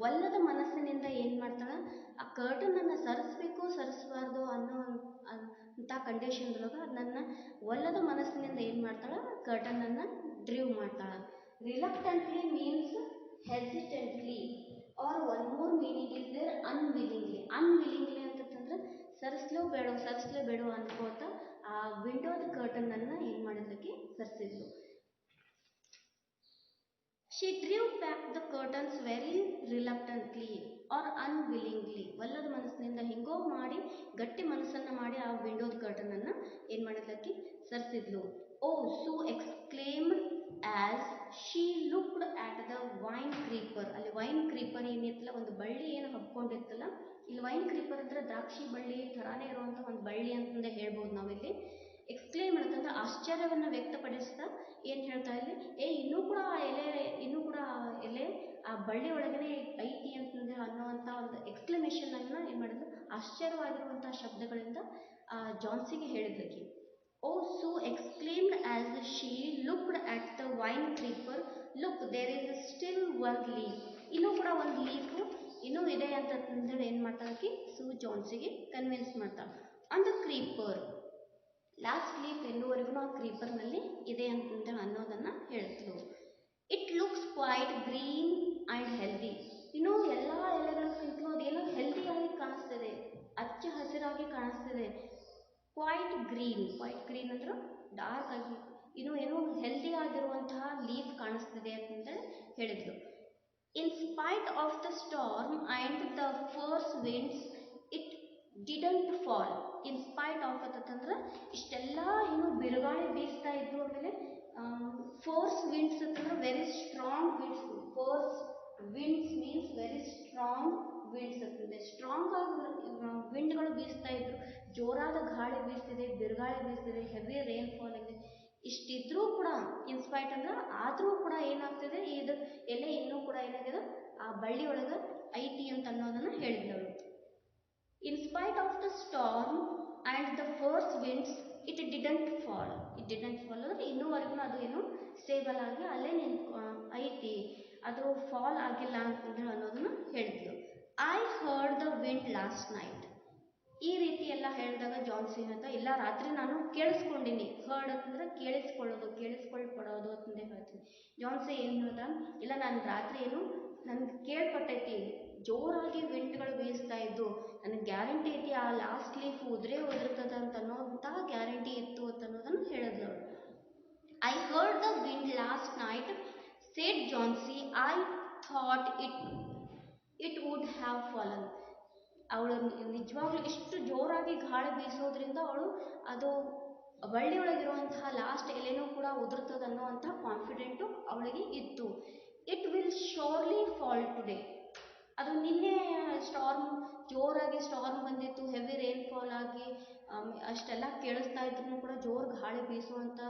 ಒಲ್ಲದ ಮನಸ್ಸಿನಿಂದ ಏನು ಮಾಡ್ತಾಳೆ, ಆ ಕರ್ಟನನ್ನು ಸರಿಸ್ಬೇಕು ಸರಿಸಬಾರ್ದು ಅನ್ನೋ ಅಂಥ ಕಂಡೀಷನ್ದೊಳಗೆ ನನ್ನ ಒಲ್ಲದ ಮನಸ್ಸಿನಿಂದ ಏನು ಮಾಡ್ತಾಳೆ, ಕರ್ಟನನ್ನು ಡ್ರೂ ಮಾಡ್ತಾಳೆ. Reluctantly means hesitantly, or one more meaning is there unwillingly. Unwillingly ಅಂತಂದ್ರೆ ಸರಿಸಲೇಬೇಡ ಅನ್ಕೋತ ಆ ವಿಂಡೋದ ಕರ್ಟನನ್ನು ಏನು ಮಾಡಿದ್ಲಕ್ಕೆ, ಸರಿಸಿದ್ಲು. She drew back the curtains very reluctantly or unwillingly. ಒಲ್ಲದ ಮನಸ್ಸಿನಿಂದ ಹಿಂಗೋ ಮಾಡಿ ಗಟ್ಟಿ ಮನಸ್ಸನ್ನು ಮಾಡಿ ಆ ವಿಂಡೋದ ಕರ್ಟನನ್ನು ಏನು ಮಾಡಿದ್ಲಕ್ಕೆ, ಸರಿಸಿದ್ಲು. Oh Sue exclaimed as she looked at the vine creeper. ಅಲ್ಲಿ ವೈನ್ ಕ್ರೀಪರ್ ಏನಿತ್ತಲ್ಲ, ಒಂದು ಬಳ್ಳಿ ಏನು ಹಬ್ಕೊಂಡಿತ್ತಲ್ಲ, ಇಲ್ಲಿ ವೈನ್ ಕ್ರೀಪರ್ ಅಂದ್ರೆ ದ್ರಾಕ್ಷಿ ಬಳ್ಳಿ ಥರಾನೇ ಇರುವಂಥ ಒಂದು ಬಳ್ಳಿ ಅಂತಂದೇ ಹೇಳ್ಬೋದು ನಾವಿಲ್ಲಿ. ಎಕ್ಸ್ಕ್ಲೇಮ್ ಅಂತಂದ್ರೆ ಆಶ್ಚರ್ಯವನ್ನು ವ್ಯಕ್ತಪಡಿಸ್ತಾ ಏನು ಹೇಳ್ತಾ ಇಲ್ಲಿ, ಇನ್ನೂ ಕೂಡ ಆ ಎಲೆ ಆ ಬಳ್ಳಿ ಒಳಗನೆ ಐತಿ ಅಂತಂದ್ರೆ ಅನ್ನೋವಂಥ ಒಂದು ಎಕ್ಸ್ಕ್ಲಮೇಷನನ್ನು ಏನು ಮಾಡಿದ್ರು, ಆಶ್ಚರ್ಯವಾಗಿರುವಂಥ ಶಬ್ದಗಳಿಂದ ಜಾನ್ಸಿಗೆ ಹೇಳಿದ್ಲಕ್ಕೆ. Oh Sue exclaimed as she looked at the vine creeper, look there is still one leaf. ಇನ್ನೂ ಕೂಡ ಒಂದು ಲೀಫು ಇನ್ನೂ ಇದೆ ಅಂತಂದೇಳಿ ಏನು ಮಾಡ್ತಾಳಕ್ಕೆ, ಸೂ ಜಾನ್ಸಿಗೆ ಕನ್ವಿನ್ಸ್ ಮಾಡ್ತಾಳೆ. On the creeper, last leaf ಎಲ್ಲುವರೆಗೂ ಆ ಕ್ರೀಪರ್ನಲ್ಲಿ ಇದೆ ಅಂತಂದೇಳಿ ಅನ್ನೋದನ್ನು ಹೇಳಿದ್ಲು. It looks quite green and healthy. ಇನ್ನೂ ಎಲ್ಲ ಎಲೆಗಳಿಗಿಂತಲೂ ಅದೇನೋ ಹೆಲ್ದಿಯಾಗಿ ಕಾಣಿಸ್ತಿದೆ, ಹಚ್ಚ ಹಸಿರಾಗಿ ಕಾಣಿಸ್ತಿದೆ. ಕ್ವೈಟ್ ಗ್ರೀನ್ ಅಂದ್ರೆ ಡಾರ್ಕ್ ಆಗಿ, ಇನ್ನೂ ಏನೋ ಹೆಲ್ದಿ ಆಗಿರುವಂತಹ ಲೀಫ್ ಕಾಣಿಸ್ತಿದೆ ಅಂತಂದೇಳಿ ಹೇಳಿದ್ಲು. In spite of the storm and the force winds it didn't fall. In spite of ಅಂತಂದ್ರೆ ಇಷ್ಟೆಲ್ಲ ಏನು ಬಿರುಗಾಳಿ ಬೀಸ್ತಾ ಇದ್ದು, ಆಮೇಲೆ ಫೋರ್ಸ್ ವಿಂಡ್ಸ್ ಅಂತಂದ್ರೆ very strong winds. Force winds means very strong winds ಅಂತಂದೆ. ಸ್ಟ್ರಾಂಗ್ ಆಗಿ ವಿಂಡ್ಗಳು ಬೀಸ್ತಾ ಇದ್ರು, ಜೋರಾದ ಗಾಳಿ ಬೀಸ್ತಿದೆ, ಬಿರುಗಾಳಿ ಬೀಸ್ತಿದೆ, ಹೆವಿ ರೈನ್ಫಾಲ್ ಇದೆ. ಇಷ್ಟಿದ್ರೂ ಕೂಡ ಇನ್ಸ್ಪೈಟ್ ಅಂದ್ರೆ ಆದರೂ ಕೂಡ ಏನಾಗ್ತಿದೆ, ಇದು ಎಲೆ ಇನ್ನೂ ಕೂಡ ಏನಾಗಿದೆ ಆ ಬಳ್ಳಿ ಒಳಗೆ ಐತಿ ಅಂತ ಅನ್ನೋದನ್ನು ಹೇಳಿದಳು. In spite of the storm and the force winds it didn't fall ಅಂದರೆ ಇನ್ನೂವರೆಗೂ ಅದು ಏನು ಸ್ಟೇಬಲ್ ಆಗಿ ಅಲ್ಲೇ ಐತಿ, ಅದು ಫಾಲ್ ಆಗಿಲ್ಲ ಅಂತಂದ್ರೆ ಅನ್ನೋದನ್ನು ಹೇಳಿದ್ಲು. I heard the wind last night. ಈ ರೀತಿ ಎಲ್ಲ ಹೇಳಿದಾಗ ಜಾನ್ಸಿ ಅಂತ, ಇಲ್ಲ ರಾತ್ರಿ ನಾನು ಕೇಳಿಸ್ಕೊಂಡಿನಿ. ಹರ್ಡ್ ಅಂತಂದ್ರೆ ಕೇಳಿಸ್ಕೊಳ್ಪಡೋದು ಅಂತಂದೇ ಹೇಳ್ತೀನಿ. ಜಾನ್ಸಿ ಏನು ಹೇಳ್ದ, ಇಲ್ಲ ನಾನು ರಾತ್ರಿ ಏನು ನನಗೆ ಕೇಳ್ಪಟ್ಟೈತಿ, ಜೋರಾಗಿ ವಿಂಡ್ಗಳು ಬೀಸ್ತಾ ಇದ್ದು, ನನಗೆ ಗ್ಯಾರಂಟಿ ಐತಿ ಆ ಲಾಸ್ಟ್ ಲೀಫ್ ಉದುರ್ತದ ಅಂತ ಅನ್ನೋಂತಹ ಗ್ಯಾರಂಟಿ ಇತ್ತು ಅಂತ ಅನ್ನೋದನ್ನು ಹೇಳಿದ್ಲು. I heard the wind last night said Johnsy, I thought it would have fallen. ಅವಳು ನಿಜವಾಗ್ಲೂ ಇಷ್ಟು ಜೋರಾಗಿ ಗಾಳಿ ಬೀಸೋದ್ರಿಂದ ಅವಳು ಅದು ಬಳ್ಳಿಯೊಳಗಿರುವಂತಹ ಲಾಸ್ಟ್ ಎಲೆನೂ ಕೂಡ ಉದುರ್ತದ ಅನ್ನೋವಂಥ ಕಾನ್ಫಿಡೆಂಟು ಅವಳಿಗೆ ಇತ್ತು. It will surely fall today. ಅದು ನಿನ್ನೆ ಜೋರಾಗಿ ಸ್ಟಾರ್ಮ್ ಬಂದಿತ್ತು, ಹೆವಿ ರೈನ್ಫಾಲ್ ಆಗಿ ಅಷ್ಟೆಲ್ಲ ಕೇಳಿಸ್ತಾ ಇದ್ರು ಕೂಡ, ಜೋರು ಗಾಳಿ ಬೀಸುವಂಥ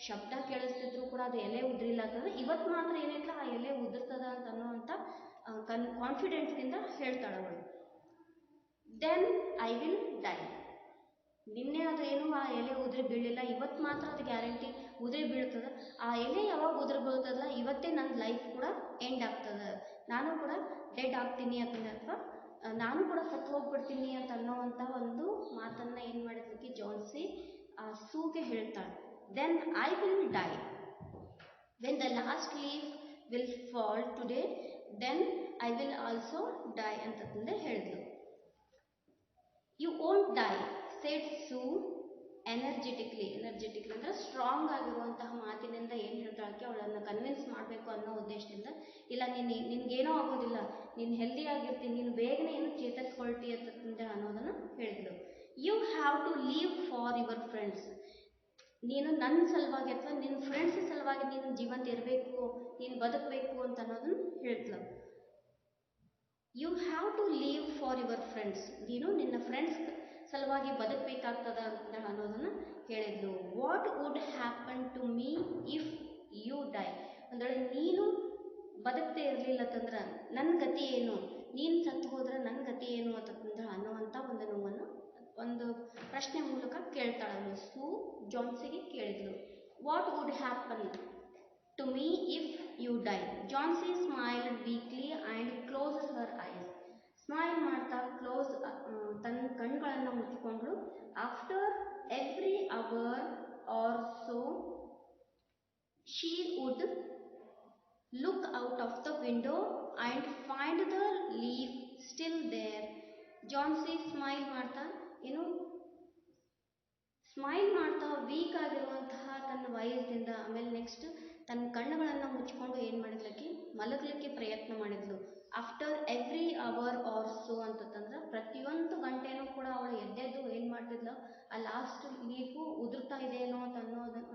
ಶಬ್ದ ಕೇಳಿಸ್ತಿದ್ರು ಕೂಡ ಅದು ಎಲೆ ಉದ್ರಿಲ್ಲ ಅಂತಂದ್ರೆ ಇವತ್ತು ಮಾತ್ರ ಏನೈತಲ್ಲ ಆ ಎಲೆ ಉದುರ್ತದ ಅಂತ ಅನ್ನೋವಂಥ ಕಾನ್ಫಿಡೆನ್ಸ್ನಿಂದ ಹೇಳ್ತಾಳೆ ಅವಳು. Then I will die. ನಿನ್ನೆ ಅದು ಏನು ಆ ಎಲೆ ಉದುರಿ ಬೀಳಲಿಲ್ಲ, ಇವತ್ತು ಮಾತ್ರ ಅದು ಗ್ಯಾರಂಟಿ ಉದುರಿ ಬೀಳ್ತದೆ. ಆ ಎಲೆ ಯಾವಾಗ ಉದುರಿ ಬೀಳ್ತದಲ್ಲ, ಇವತ್ತೇ ನನ್ನ ಲೈಫ್ ಕೂಡ ಎಂಡ್ ಆಗ್ತದೆ, ನಾನು ಕೂಡ ಡೆಡ್ ಆಗ್ತೀನಿ ಅಂತಂದ್ರೆ, ಅಥವಾ ನಾನು ಕೂಡ ಸತ್ತು ಹೋಗ್ಬಿಡ್ತೀನಿ ಅಂತ ಅನ್ನೋವಂಥ ಒಂದು ಮಾತನ್ನು ಏನು ಮಾಡಿದ್ಲಿಕ್ಕೆ ಜಾನ್ಸಿ ಆ ಸೂಗೆ ಹೇಳ್ತಾಳೆ. Then I will die when the last leaf will fall today, then I will also die ಅಂತಂದೇ ಹೇಳಿದ್ಲು. You won't die said Sue energetically ಅಂದರೆ ಸ್ಟ್ರಾಂಗ್ ಆಗಿರುವಂತಹ ಮಾತಿನಿಂದ ಏನು ಹೇಳ್ತಾಳಕ್ಕೆ, ಅವಳನ್ನು ಕನ್ವಿನ್ಸ್ ಮಾಡಬೇಕು ಅನ್ನೋ ಉದ್ದೇಶದಿಂದ, ಇಲ್ಲ ನಿನ್ಗೇನೋ ಆಗೋದಿಲ್ಲ, ನೀನು ಹೆಲ್ದಿ ಆಗಿರ್ತೀನಿ, ನೀನು ಬೇಗನೆ ಏನು ಚೇತರಿಸ್ಕೊಳ್ತಿ ಅಂತಂದ್ರೆ ಅನ್ನೋದನ್ನು ಹೇಳಿದ್ಳು. You have to live for your friends. ನೀನು ನನ್ನ ಸಲುವಾಗಿ ಅಥವಾ ನಿನ್ನ ಫ್ರೆಂಡ್ಸ್ ಸಲುವಾಗಿ ನೀನು ಜೀವಂತ ಇರಬೇಕು, ನೀನು ಬದುಕಬೇಕು ಅಂತ ಅನ್ನೋದನ್ನು ಹೇಳಿದ್ಲು. You have to live for your friends. ನೀನು ನಿನ್ನ ಫ್ರೆಂಡ್ಸ್ ಸಲುವಾಗಿ ಬದುಕಬೇಕಾಗ್ತದ ಅಂತ ಅನ್ನೋದನ್ನು ಹೇಳಿದ್ಲು. What would happen to me if you die. ಅಂದರೆ ನೀನು ಬದುಕದೇ ಇರಲಿಲ್ಲ ಅಂತಂದ್ರೆ ನನ್ನ ಗತಿ ಏನು, ನೀನು ಸತ್ತು ಹೋದ್ರೆ ನನ್ನ ಗತಿ ಏನು ಅಂತಂದ್ರೆ ಅನ್ನುವಂಥ ಒಂದು ನೋವನ್ನು ಒಂದು ಪ್ರಶ್ನೆ ಮೂಲಕ ಕೇಳ್ತಾಳವಳು. ಸೂ ಜಾನ್ಸಿಗೆ ಕೇಳಿದ್ಲು, what would happen. to me if you die. Johnsy smiled weakly and closed her eyes. Smile ಮಾಡ್ತಾ ತನ್ನ ಕಣ್ಣುಗಳನ್ನು ಮುಚ್ಚಿಕೊಂಡ್ಳು. After every hour or so she would look out of the window and find the leaf still there. Jhansi smile ಮಾಡ್ತಾ weak ಆಗಿರುವಂತಹ ತನ್ನ ವಯಸ್ಸಿಂದ ಆಮೇಲೆ next ತನ್ನ ಕಣ್ಣುಗಳನ್ನು ಮುಚ್ಚಿಕೊಂಡು ಏನು ಮಾಡಿದ್ಲಕ್ಕೆ ಮಲಗಲಿಕ್ಕೆ ಪ್ರಯತ್ನ ಮಾಡಿದ್ಲು. After every hour or so ಅಂತಂದ್ರೆ ಪ್ರತಿಯೊಂದು ಗಂಟೆನೂ ಕೂಡ ಅವಳು ಎದ್ದೆದ್ದು ಏನು ಮಾಡ್ತಿದ್ಲು, ಆ ಲಾಸ್ಟ್ ಲೀಫು ಉದುರ್ತಾ ಇದೆಯೇನೋ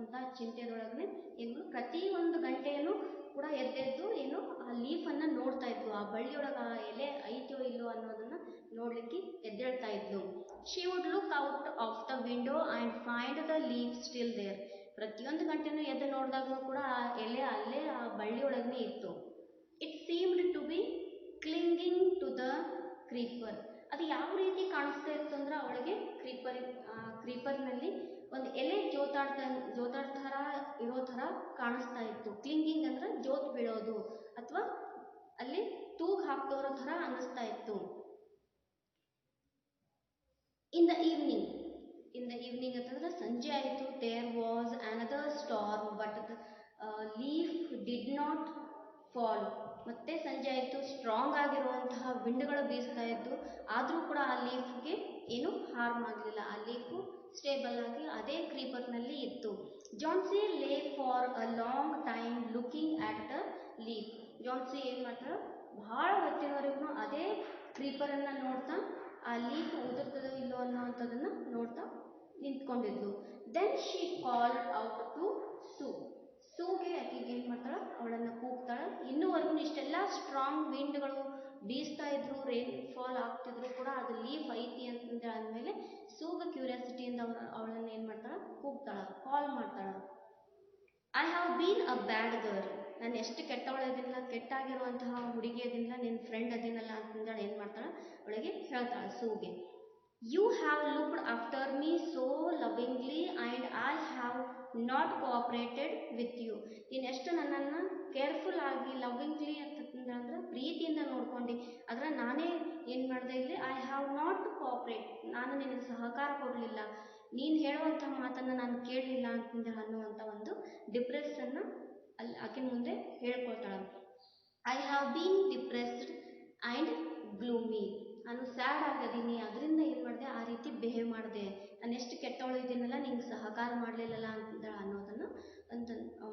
ಅಂತ ಚಿಂತೆಯೊಳಗನೆ ಏನು ಪ್ರತಿ ಒಂದು ಗಂಟೆಯನ್ನು ಕೂಡ ಎದ್ದೆದ್ದು ಆ ಲೀಫನ್ನು ನೋಡ್ತಾ ಇದ್ಲು. ಆ ಬಳ್ಳಿಯೊಳಗೆ ಆ ಎಲೆ ಐತೋ ಇಲ್ಲೋ ಅನ್ನೋದನ್ನ ನೋಡ್ಲಿಕ್ಕೆ ಎದ್ದೇಳ್ತಾ ಇದ್ಲು. She would look out of the window and find the leaf still there. ಪ್ರತಿಯೊಂದು ಗಂಟೆನೂ ಎದ್ದು ನೋಡಿದಾಗೂ ಕೂಡ ಆ ಎಲೆ ಅಲ್ಲೇ ಆ ಬಳ್ಳಿಯೊಳಗನೆ ಇತ್ತು. It seemed to be clinging to the creeper. ಅದು ಯಾವ ರೀತಿ ಕಾಣಿಸ್ತಾ ಇತ್ತು ಅಂದ್ರೆ ಅವಳಿಗೆ ಕ್ರೀಪರ್ನಲ್ಲಿ ಒಂದು ಎಲೆ ಜೋತಾಡ್ ಥರ ಇರೋ ಥರ ಕಾಣಿಸ್ತಾ ಇತ್ತು. ಕ್ಲಿಂಗಿಂಗ್ ಅಂದ್ರೆ ಜೋತ್ ಬೀಳೋದು ಅಥವಾ ಅಲ್ಲಿ ತೂಗ್ ಹಾಕ್ತೋರೋ ಥರ ಅನ್ನಿಸ್ತಾ ಇತ್ತು. ಇನ್ ದ ಈವ್ನಿಂಗ್ ಅಂತಂದ್ರೆ ಸಂಜೆ ಆಯಿತು. There was another storm but the leaf did not fall. ಮತ್ತೆ ಸಂಜೆ ಆಯಿತು. ಸ್ಟ್ರಾಂಗ್ ಆಗಿರುವಂತಹ ವಿಂಡ್ಗಳು ಬೀಸ್ತಾ ಇದ್ದು, ಆದರೂ ಕೂಡ ಆ ಲೀಫ್ಗೆ ಏನು ಹಾರ್ಮ್ ಆಗಲಿಲ್ಲ. ಆ ಲೀಫು ಸ್ಟೇಬಲ್ ಆಗಿ ಅದೇ ಕ್ರೀಪರ್ನಲ್ಲಿ ಇತ್ತು. Johnsy lay for a long time looking at the leaf. Johnsy ಏನು ಮಾಡ್ತಾಳೆ, ಬಹಳ ಹೊತ್ತಿನವರೆಗೂ ಅದೇ ಕ್ರೀಪರನ್ನು ನೋಡ್ತಾ ಆ ಲೀಫ್ ಉದುರ್ತದೋ ಇಲ್ಲೋ ಅನ್ನೋವಂಥದ್ದನ್ನು ನೋಡ್ತಾ ನಿಂತ್ಕೊಂಡಿದ್ಲು. Then she called out to ಸೂಗೆ ಆಕೆಗೆ ಏನು ಮಾಡ್ತಾಳೆ, ಅವಳನ್ನು ಕೂಗ್ತಾಳೆ. ಇನ್ನೂವರೆಗೂ ಇಷ್ಟೆಲ್ಲ ಸ್ಟ್ರಾಂಗ್ ವಿಂಡ್ಗಳು ಬೀಸ್ತಾ ಇದ್ರು, ರೈನ್ ಫಾಲ್ ಆಗ್ತಿದ್ರು ಕೂಡ ಅದು ಲೀಫ್ ಐತಿ ಅಂತಂದು ಆದಮೇಲೆ ಸೂಗ ಕ್ಯೂರಿಯಾಸಿಟಿಯಿಂದ ಅವಳನ್ನು ಏನು ಮಾಡ್ತಾಳೆ, ಕೂಗ್ತಾಳೆ, ಕಾಲ್ ಮಾಡ್ತಾಳೆ. I have been a bad girl. ನಾನು ಎಷ್ಟು ಕೆಟ್ಟವಳದಿಲ್ಲ, ಕೆಟ್ಟಾಗಿರುವಂತಹ ಹುಡುಗಿ ಅದಿಲ್ಲ, ನಿನ್ನ ಫ್ರೆಂಡ್ ಅದಿನಲ್ಲ ಅಂತಂದೇಳಿ ಏನು ಮಾಡ್ತಾಳೆ, ಅವಳಿಗೆ ಹೇಳ್ತಾಳೆ ಸೂಗೆ. You have looked after me so lovingly and I have not cooperated with you. ನೀನು ಎಷ್ಟು ನನ್ನನ್ನು ಕೇರ್ಫುಲ್ ಆಗಿ ಲವಿಂಗ್ಲಿ ಅಂತಂದ್ರೆ ಪ್ರೀತಿಯಿಂದ ನೋಡ್ಕೊಂಡು, ಆದರೆ ನಾನೇ ಏನು ಮಾಡಿದೆ ಇಲ್ಲಿ, ಐ ಹ್ಯಾವ್ ನಾಟ್ ಕೋಆಪ್ರೇಟ್, ನಾನು ನಿನಗೆ ಸಹಕಾರ ಕೊಡಲಿಲ್ಲ, ನೀನು ಹೇಳುವಂತಹ ಮಾತನ್ನು ನಾನು ಕೇಳಲಿಲ್ಲ ಅಂತಂದು ಅನ್ನುವಂಥ ಒಂದು ಡಿಪ್ರೆಸ್ಸನ್ನು ಅಲ್ಲಿ ಆಕಿನ ಮುಂದೆ ಹೇಳ್ಕೊಳ್ತಾಳೆ. I have been depressed and gloomy. ನಾನು ಸ್ಯಾಡ್ ಆಗಿದ್ದೀನಿ, ಅದರಿಂದ ಏನು ಮಾಡಿದೆ, ಆ ರೀತಿ ಬಿಹೇವ್ ಮಾಡಿದೆ, ನಾನು ಎಷ್ಟು ಕೆಟ್ಟವಳು ಇದ್ದೀನಲ್ಲ, ನಿಂಗೆ ಸಹಕಾರ ಮಾಡಲಿಲ್ಲಲ್ಲ ಅಂತ ಅನ್ನೋದನ್ನು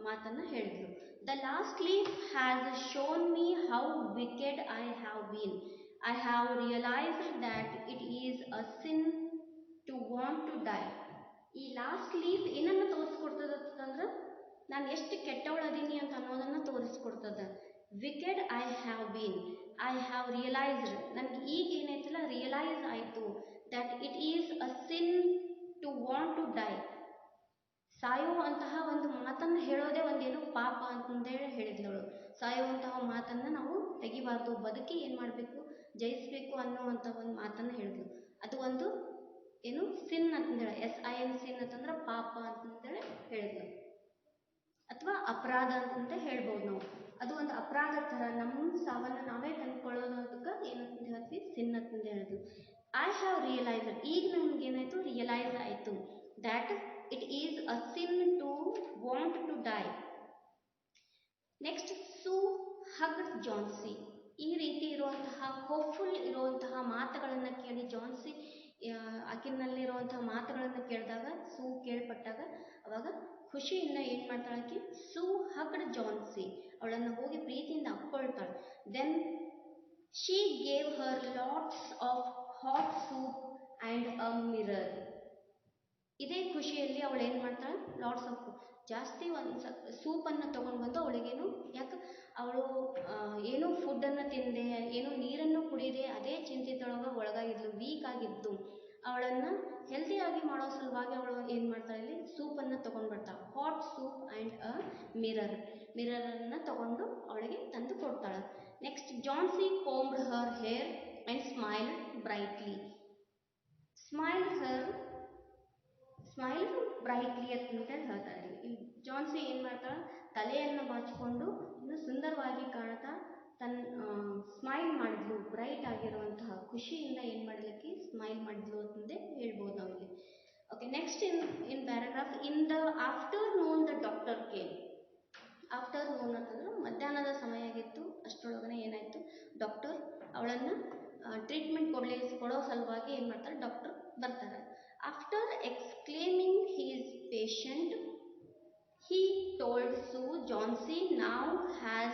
ಮಾತನ್ನು ಹೇಳಿದ್ರು. The last leaf has shown me how wicked I have been. I have realised that it is a sin to want to die. ಈ ಲಾಸ್ಟ್ ಲೀಫ್ ಏನನ್ನು ತೋರಿಸ್ಕೊಡ್ತದೆ ಅಂತಂದ್ರೆ ನಾನು ಎಷ್ಟು ಕೆಟ್ಟವಳದೀನಿ ಅಂತ ಅನ್ನೋದನ್ನು ತೋರಿಸ್ಕೊಡ್ತದೆ. Wicked I have been, I have realised, ನನಗೆ ಈಗ ಏನೈತಲ್ಲ ರಿಯಲೈಸ್ ಆಯಿತು, that it is a sin to want to die. ಸಾಯುವಂತಹ ಒಂದು ಮಾತನ್ನು ಹೇಳೋದೇ ಒಂದೇನು ಪಾಪ ಅಂತಂದೇಳಿ ಹೇಳಿದ್ಲವಳು. ಸಾಯುವಂತಹ ಮಾತನ್ನು ನಾವು ತೆಗಿಬಾರ್ದು, ಬದುಕಿ ಏನು ಮಾಡಬೇಕು, ಜಯಿಸಬೇಕು ಅನ್ನುವಂಥ ಒಂದು ಮಾತನ್ನು ಹೇಳಿದ್ಲು. ಅದು ಒಂದು ಏನು ಸಿನ್ ಅಂತಂದೇಳಿ, SIN ಸಿನ್ ಅಂತಂದ್ರೆ ಪಾಪ ಅಂತಂದೇಳಿ ಹೇಳಿದ್ಲು, ಅಥವಾ ಅಪರಾಧ ಅಂತಂತ ಹೇಳ್ಬೋದು ನಾವು. ಅದು ಒಂದು ಅಪರಾಧ ಥರ ನಮ್ಮ ಸಾವನ್ನು ನಾವೇ ತಂದ್ಕೊಳ್ಳೋದಕ್ಕೆ ಏನಂತ ಹೇಳ್ತೀವಿ, ಸಿನ್ ಅಂತಂದು ಹೇಳಿದ್ವಿ. ಐ ಹ್ಯಾವ್ ರಿಯಲೈಸ್ಡ್, ಈಗ ನಮ್ಗೆ ಏನಾಯಿತು, ರಿಯಲೈಸ್ ಆಯಿತು, that it is a sin to want to die. Next Sue hugged Johnsy. ಈ ರೀತಿ ಇರುವಂತಹ ಹೋಪ್ಫುಲ್ ಇರುವಂತಹ ಮಾತುಗಳನ್ನು ಕೇಳಿ ಜಾನ್ಸಿ ಆಕಿನಲ್ಲಿರುವಂತಹ ಮಾತುಗಳನ್ನು ಕೇಳಿದಾಗ, ಸೂ ಕೇಳ್ಪಟ್ಟಾಗ ಅವಾಗ ಖುಷಿಯಿಂದ ಏನು ಮಾಡ್ತಾಳೆ ಆಕೆ, ಸೂ ಹಗ್ಡ್ ಜಾನ್ಸಿ, ಅವಳನ್ನು ಹೋಗಿ ಪ್ರೀತಿಯಿಂದ ಅಪ್ಕೊಳ್ತಾಳೆ. Then she gave her lots of hot soup and a mirror. ಇದೇ ಖುಷಿಯಲ್ಲಿ ಅವಳು ಏನು ಮಾಡ್ತಾಳೆ, ಲಾಟ್ಸ್ ಆಫ್ ಜಾಸ್ತಿ ಒಂದು ಸೂಪನ್ನು ತೊಗೊಂಡು ಬಂದು ಅವಳಿಗೇನು, ಯಾಕೆ ಅವಳು ಏನೋ ಫುಡ್ಡನ್ನು ತಿಂದೆ, ಏನೋ ನೀರನ್ನು ಕುಡಿದೆ, ಅದೇ ಚಿಂತಿತೊಳಗೆ ಒಳಗಾಗಿದ್ಲು, ವೀಕ್ ಆಗಿದ್ದು. ಅವಳನ್ನು ಹೆಲ್ದಿಯಾಗಿ ಮಾಡೋ ಸಲುವಾಗಿ ಅವಳು ಏನು ಮಾಡ್ತಾಳೆ, ಇಲ್ಲಿ ಸೂಪನ್ನು ತೊಗೊಂಡು ಬರ್ತಾಳೆ. ಹಾಟ್ ಸೂಪ್ ಆ್ಯಂಡ್ ಅ ಮಿರರನ್ನು ತೊಗೊಂಡು ಅವಳಿಗೆ ತಂದು ಕೊಡ್ತಾಳೆ. Next Johnsy combed her hair and smiled brightly. Smile brightly ಅಂತಂತೇಳಿ ಹೇಳ್ತಾರೆ. ಇಲ್ಲಿ ಜಾನ್ಸಿ ಏನು ಮಾಡ್ತಾಳೆ, ತಲೆಯನ್ನು ಬಾಚಿಕೊಂಡು ಇನ್ನು ಸುಂದರವಾಗಿ ಕಾಣ್ತಾ ಸ್ಮೈಲ್ ಮಾಡಿದ್ಲು, ಬ್ರೈಟ್ ಆಗಿರುವಂತಹ ಖುಷಿಯಿಂದ ಏನು ಮಾಡಲಿಕ್ಕೆ ಸ್ಮೈಲ್ ಮಾಡಿದ್ಲು ಅಂತಂದೇ ಹೇಳ್ಬೋದು ನಾವಿಲ್ಲಿ. Okay, next in paragraph, in the afternoon the doctor came. Afternoon ಅಂತಂದ್ರೆ ಮಧ್ಯಾಹ್ನದ ಸಮಯ ಆಗಿತ್ತು, ಅಷ್ಟರೊಳಗನೆ ಏನಾಯಿತು, ಡಾಕ್ಟರ್ ಅವಳನ್ನು ಟ್ರೀಟ್ಮೆಂಟ್ ಕೊಡೋ ಸಲುವಾಗಿ ಏನು ಮಾಡ್ತಾರೆ, ಡಾಕ್ಟರ್ ಬರ್ತಾರೆ. After exclaiming his patient he told Sue Johnsy now has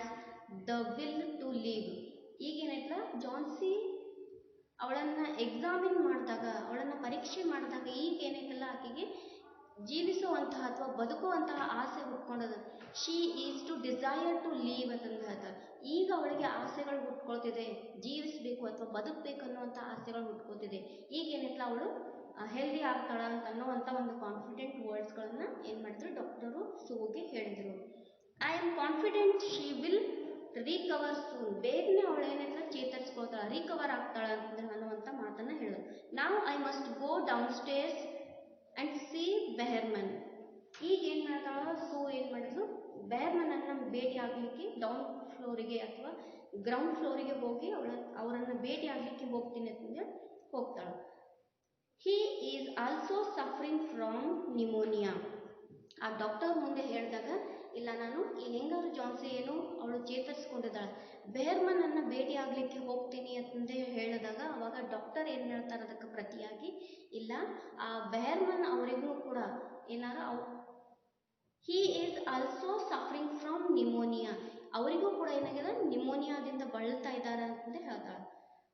the will to live. ಈಗೇನಾಯ್ತಲ್ಲ, ಜಾನ್ಸಿ ಅವಳನ್ನು ಎಕ್ಸಾಮಿನ್ ಮಾಡಿದಾಗ, ಅವಳನ್ನು ಪರೀಕ್ಷೆ ಮಾಡಿದಾಗ ಈಗ ಏನೈತಲ್ಲ ಆಕೆಗೆ ಜೀವಿಸುವಂತಹ ಅಥವಾ ಬದುಕುವಂತಹ ಆಸೆ ಹುಟ್ಕೊಂಡದ. She is to desire to live ಅಂತಂದು ಹೇಳ್ತಾರೆ. ಈಗ ಅವಳಿಗೆ ಆಸೆಗಳು ಹುಟ್ಕೊಳ್ತಿದೆ, ಜೀವಿಸಬೇಕು ಅಥವಾ ಬದುಕಬೇಕು ಅನ್ನುವಂಥ ಆಸೆಗಳು ಹುಟ್ಕೊಳ್ತಿದೆ. ಈಗ ಏನೈತಲ್ಲ ಅವಳು ಹೆಲ್ದಿ ಆಗ್ತಾಳ ಅಂತ ಅನ್ನೋವಂಥ ಒಂದು ಕಾನ್ಫಿಡೆಂಟ್ ವರ್ಡ್ಸ್ಗಳನ್ನು ಏನು ಮಾಡಿದ್ರು, ಡಾಕ್ಟರು ಸೂಗೆ ಹೇಳಿದರು. I am confident she will recover soon. ಬೇಗನೆ ಅವಳು ಏನೈತಲ್ಲ ಚೇತರಿಸ್ಕೊಳ್ತಾಳ, ರಿಕವರ್ ಆಗ್ತಾಳ ಅಂತ ಅನ್ನುವಂಥ ಮಾತನ್ನು ಹೇಳಿದ್ರು. ನಾವು I must go downstairs and see Behrman. ಈಗ ಏನು ಮಾಡ್ತಾಳ ಸೂ, ಏನು ಮಾಡಿದ್ಲು, ಬೆಹರ್ಮನನ್ನು ಭೇಟಿ ಆಗಲಿಕ್ಕೆ ಡೌನ್ ಫ್ಲೋರಿಗೆ ಅಥವಾ ಗ್ರೌಂಡ್ ಫ್ಲೋರಿಗೆ ಹೋಗಿ ಅವರನ್ನು ಭೇಟಿ ಆಗಲಿಕ್ಕೆ ಹೋಗ್ತೀನಿ ಅಂತಂದ್ರೆ ಹೋಗ್ತಾಳೆ. He is also suffering from pneumonia. ಆ ಡಾಕ್ಟರ್ ಮುಂದೆ ಹೇಳಿದಾಗ, ಇಲ್ಲ ನಾನು ಹೆಂಗಾದ್ರೂ ಜಾನ್ಸಿ ಏನು ಅವಳು ಚೇತರಿಸ್ಕೊಂಡಿದ್ದಾಳೆ, ಬೆಹರ್ಮನನ್ನು ಭೇಟಿ ಆಗಲಿಕ್ಕೆ ಹೋಗ್ತೀನಿ ಅಂತಂದೇ ಹೇಳಿದಾಗ ಅವಾಗ ಡಾಕ್ಟರ್ ಏನು ಹೇಳ್ತಾರೆ ಅದಕ್ಕೆ ಪ್ರತಿಯಾಗಿ, ಇಲ್ಲ ಆ ಬೆಹರ್ಮನ್ ಅವರಿಗೂ ಕೂಡ ಏನಾರು he is also suffering from pneumonia, ಅವರಿಗೂ ಕೂಡ ಏನಾಗಿದೆ, ನಿಮೋನಿಯಾದಿಂದ ಬಳಲ್ತಾ ಇದ್ದಾರೆ ಅಂತಂದೇ ಹೇಳ್ತಾಳೆ.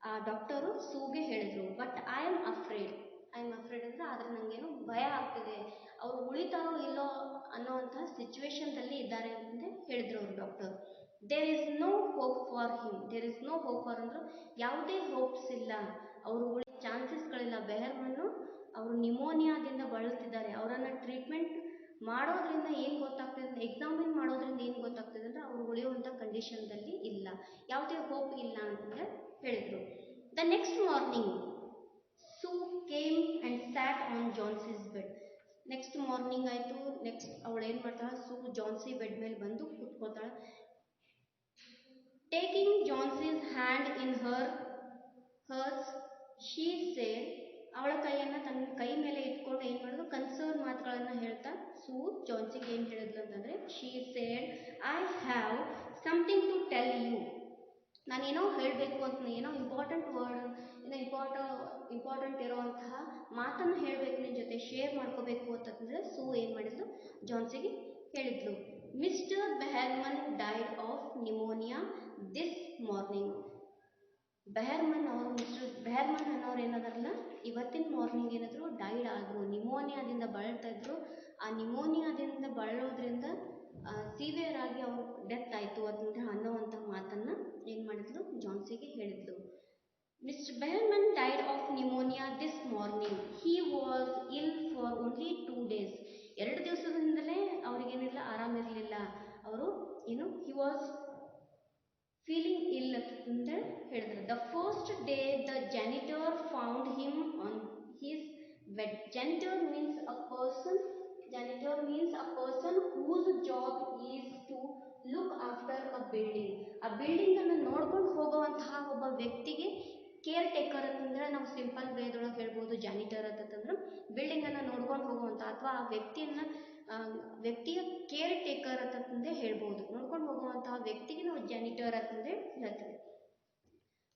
ಆ ಡಾಕ್ಟರು ಸೂಗೆ ಹೇಳಿದರು. ಬಟ್ ಐ ಆಮ್ ಅಫ್ರೇಡ್ ಅಂದರೆ, ಆದರೆ ನನಗೇನು ಭಯ ಆಗ್ತಿದೆ, ಅವರು ಉಳಿತಾರೋ ಇಲ್ಲೋ ಅನ್ನೋವಂತಹ ಸಿಚುವೇಶನ್ದಲ್ಲಿ ಇದ್ದಾರೆ ಅಂತಂದೇ ಹೇಳಿದ್ರು ಅವರು doctor. There is no hope for him. There is no hope for ಅಂದ್ರೆ ಯಾವುದೇ ಹೋಪ್ಸ್ ಇಲ್ಲ, ಅವರು ಚಾನ್ಸಸ್ಗಳಿಲ್ಲ. ಬೆಹರ್ಮನ್ನು ಅವರು ನಿಮೋನಿಯಾದಿಂದ ಬಳಲ್ತಿದ್ದಾರೆ. ಅವರನ್ನು ಟ್ರೀಟ್ಮೆಂಟ್ ಮಾಡೋದ್ರಿಂದ ಏನು ಗೊತ್ತಾಗ್ತದೆ, ಎಕ್ಸಾಮಿನ್ ಮಾಡೋದ್ರಿಂದ ಏನು ಗೊತ್ತಾಗ್ತದೆ ಅಂದರೆ ಅವರು ಉಳಿಯುವಂಥ ಕಂಡೀಷನ್ದಲ್ಲಿ ಇಲ್ಲ, ಯಾವುದೇ ಹೋಪ್ ಇಲ್ಲ ಅಂತಂದರೆ ಹೇಳಿದರು. The next morning Sue came and sat on Johnsy's bed. Next morning ಆಯಿತು. ನೆಕ್ಸ್ಟ್ ಅವಳು ಏನು ಮಾಡ್ತಾಳೆ, ಸೂ ಜಾನ್ಸಿ ಬೆಡ್ ಮೇಲೆ ಬಂದು ಕೂತ್ಕೋತಾಳೆ. Taking Johnsy's hand in hers she said. ಅವಳ ಕೈಯನ್ನು ತನ್ನ ಕೈ ಮೇಲೆ ಇಟ್ಕೊಂಡು ಏನು ಮಾಡೋದು, ಕನ್ಸರ್ನ್ ಮಾತುಗಳನ್ನು ಹೇಳ್ತಾ ಸೂ ಜಾನ್ಸಿಗೆ ಏನು ಹೇಳಿದ್ಲು ಅಂತಂದರೆ, she said I have something to tell you. ನಾನೇನೋ ಹೇಳಬೇಕು ಅಂತ, ಏನೋ ಇಂಪಾರ್ಟೆಂಟ್ ವರ್ಡ್, ಏನೋ ಇಂಪಾರ್ಟೆಂಟ್ ಇರೋವಂತಹ ಮಾತನ್ನು ಹೇಳಬೇಕು, ನಿನ್ನ ಜೊತೆ ಶೇರ್ ಮಾಡ್ಕೋಬೇಕು ಅಂತಂದರೆ ಸೂ ಏನು ಮಾಡಿದ್ಲು, ಜಾನ್ಸಿಗೆ ಹೇಳಿದ್ಲು. Mr Behrman died of pneumonia this morning. Mr Behrman ಅನ್ನೋರು ಏನದಾರಲ್ಲ, ಇವತ್ತಿನ ಮಾರ್ನಿಂಗ್ ಏನಾದ್ರು ಡೈಡ್ ಆದರು, ನಿಮೋನಿಯಾದಿಂದ ಬಳಲ್ತಾ ಇದ್ರು. ಆ ನಿಮೋನಿಯಾದಿಂದ ಬಳಲೋದ್ರಿಂದ ಸಿವಿಯರ್ ಆಗಿ ಅವರು ಡೆತ್ ಆಯಿತು ಅಂತ ಅನ್ನೋವಂಥ ಮಾತನ್ನು ಏನು ಮಾಡಿದ್ಲು, ಜಾನ್ಸಿಗೆ ಹೇಳಿದ್ಲು. Mr Behrman died of pneumonia this morning. He was ill for only 2 days. 2 ದಿವಸದಿಂದಲೇ ಅವ್ರಿಗೇನಿಲ್ಲ, ಆರಾಮಿರಲಿಲ್ಲ. ಅವರು ಏನು ಹಿ ವಾಸ್ ಫೀಲಿಂಗ್ ಇಲ್ ಅಂತ ಹೇಳಿದ್ರು. The first day the janitor found him on his bed. Janitor means a person whose job is to look after a building. ಆ building ಅನ್ನು ನೋಡ್ಕೊಂಡು ಹೋಗುವಂತಹ ಒಬ್ಬ ವ್ಯಕ್ತಿಗೆ ಕೇರ್ ಟೇಕರ್ ಅಂತಂದ್ರೆ ನಾವು ಸಿಂಪಲ್ ವೇದೊಳಗೆ ಹೇಳ್ಬೋದು. ಜಾನಿಟರ್ ಅಂತಂದ್ರೆ ಬಿಲ್ಡಿಂಗ್ ಅನ್ನು ನೋಡ್ಕೊಂಡು ಹೋಗುವಂಥ ಅಥವಾ ಆ ವ್ಯಕ್ತಿಯ ಕೇರ್ ಟೇಕರ್ ಅಂತಂದೇ ಹೇಳ್ಬೋದು. ನೋಡ್ಕೊಂಡು ಹೋಗುವಂತಹ ವ್ಯಕ್ತಿಗೆ ನಾವು ಜಾನಿಟರ್ ಅಂತಂದೇ ಹೇಳ್ತೀವಿ.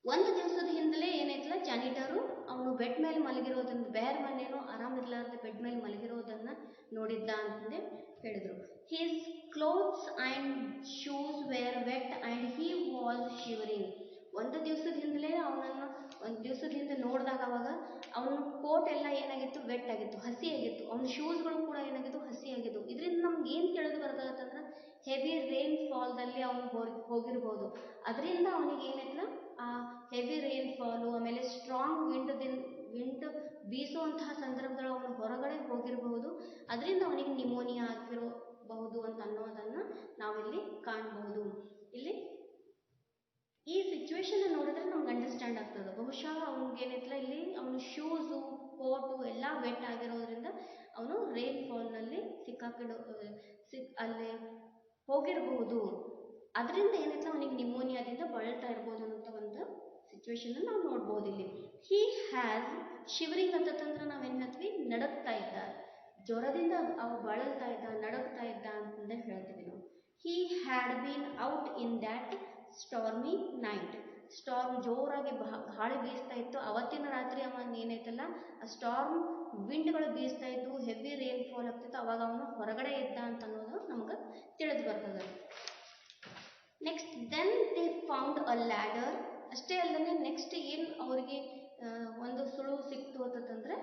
ಒಂದು ದಿವಸದ ಹಿಂದಲೇ ಏನಾಯ್ತಲ್ಲ, ಜಾನಿಟರು ಅವನು ಬೆಡ್ ಮೇಲೆ ಮಲಗಿರೋದನ್ನು, ಬೆಹರ್ಮನ್ ಏನೋ ಆರಾಮಿರ್ಲಾರ್ದೆ ಬೆಡ್ ಮೇಲೆ ಮಲಗಿರೋದನ್ನು ನೋಡಿದ್ದ ಅಂತಂದೇ ಹೇಳಿದರು. His clothes and shoes were wet and he was shivering. ಒಂದು ದಿವಸದ ಹಿಂದೆ ನೋಡಿದಾಗ ಅವಾಗ ಅವನ ಕೋಟ್ ಎಲ್ಲ ಏನಾಗಿತ್ತು, ವೆಟ್ ಆಗಿತ್ತು, ಹಸಿ ಆಗಿತ್ತು. ಅವನ ಶೂಸ್ಗಳು ಕೂಡ ಏನಾಗಿತ್ತು, ಹಸಿ ಆಗಿತ್ತು. ಇದರಿಂದ ನಮ್ಗೆ ಏನು ತಿಳಿದು ಬರ್ತದಂತಂದ್ರೆ ಹೆವಿ ರೈನ್ ಫಾಲ್ದಲ್ಲಿ ಅವನು ಹೋಗಿರ್ಬೋದು. ಅದರಿಂದ ಅವನಿಗೆ ಏನಾಯ್ತಲ್ಲ, ಆ ಹೆವಿ ರೈನ್ ಫಾಲು, ಆಮೇಲೆ ಸ್ಟ್ರಾಂಗ್ ವಿಂಡ್ ಬೀಸುವಂತಹ ಸಂದರ್ಭದಲ್ಲಿ ಅವನು ಹೊರಗಡೆ ಹೋಗಿರಬಹುದು. ಅದರಿಂದ ಅವನಿಗೆ ನಿಮೋನಿಯಾ ಆಗಿರಬಹುದು ಅಂತ ಅನ್ನೋದನ್ನು ನಾವಿಲ್ಲಿ ಕಾಣಬಹುದು. ಇಲ್ಲಿ ಈ ಸಿಚುವೇಶನ್ ನೋಡಿದ್ರೆ ನಮ್ಗೆ ಅಂಡರ್ಸ್ಟ್ಯಾಂಡ್ ಆಗ್ತದೆ. ಬಹುಶಃ ಅವನಿಗೇನಿತ್ತಲ್ಲ, ಇಲ್ಲಿ ಅವನು ಶೂಸು ಕೋಟು ಎಲ್ಲ ವೆಟ್ ಆಗಿರೋದ್ರಿಂದ ಅವನು ರೈನ್ ಫಾಲ್ನಲ್ಲಿ ಅಲ್ಲಿ ಹೋಗಿರಬಹುದು. ಅದರಿಂದ ಏನೈತೆ ಅವನಿಗೆ ನಿಮೋನಿಯಾದಿಂದ ಬಳಲ್ತಾ ಇರ್ಬೋದು ಅನ್ನೋ ಒಂದು ಸಿಚುವೇಶನ್ ನಾವು ನೋಡ್ಬೋದು ಇಲ್ಲಿ. ಹಿ ಹ್ಯಾಸ್ ಶಿವರಿಂಗ್ ಅಂತಂದ್ರೆ ನಾವೇನು ಹೇಳ್ತೀವಿ, ನಡಕ್ತಾ ಇದ್ದ, ಜ್ವರದಿಂದ ಅವ ಬಳಲ್ತಾ ಇದ್ದ, ನಡಕ್ತಾ ಇದ್ದ ಅಂತಂದ್ರೆ ಹೇಳ್ತೀವಿ ನಾವು. He had been out in that stormy night. Storm ಜೋರಾಗಿ ಗಾಳಿ ಬೀಸ್ತಾ ಇತ್ತು ಅವತ್ತಿನ ರಾತ್ರಿ. ಅವನ್ ಏನೈತಲ್ಲ ಆ ಸ್ಟಾರ್ಮ್ ವಿಂಡ್ಗಳು ಬೀಸ್ತಾ ಇದ್ದು, ಹೆವಿ ರೇನ್ ಫಾಲ್ ಆಗ್ತಿತ್ತು, ಅವಾಗ ಅವನು ಹೊರಗಡೆ ಇದ್ದ ಅಂತ ಅನ್ನೋದು ನಮ್ಗೆ ತಿಳಿದು ಬರ್ತದೆ. Next then they found a ladder. ಅಷ್ಟೇ ಅಲ್ಲದೆ ನೆಕ್ಸ್ಟ್ ಏನು ಅವರಿಗೆ ಒಂದು ಸುಳುವು ಸಿಕ್ತು ಅಂತಂದ್ರೆ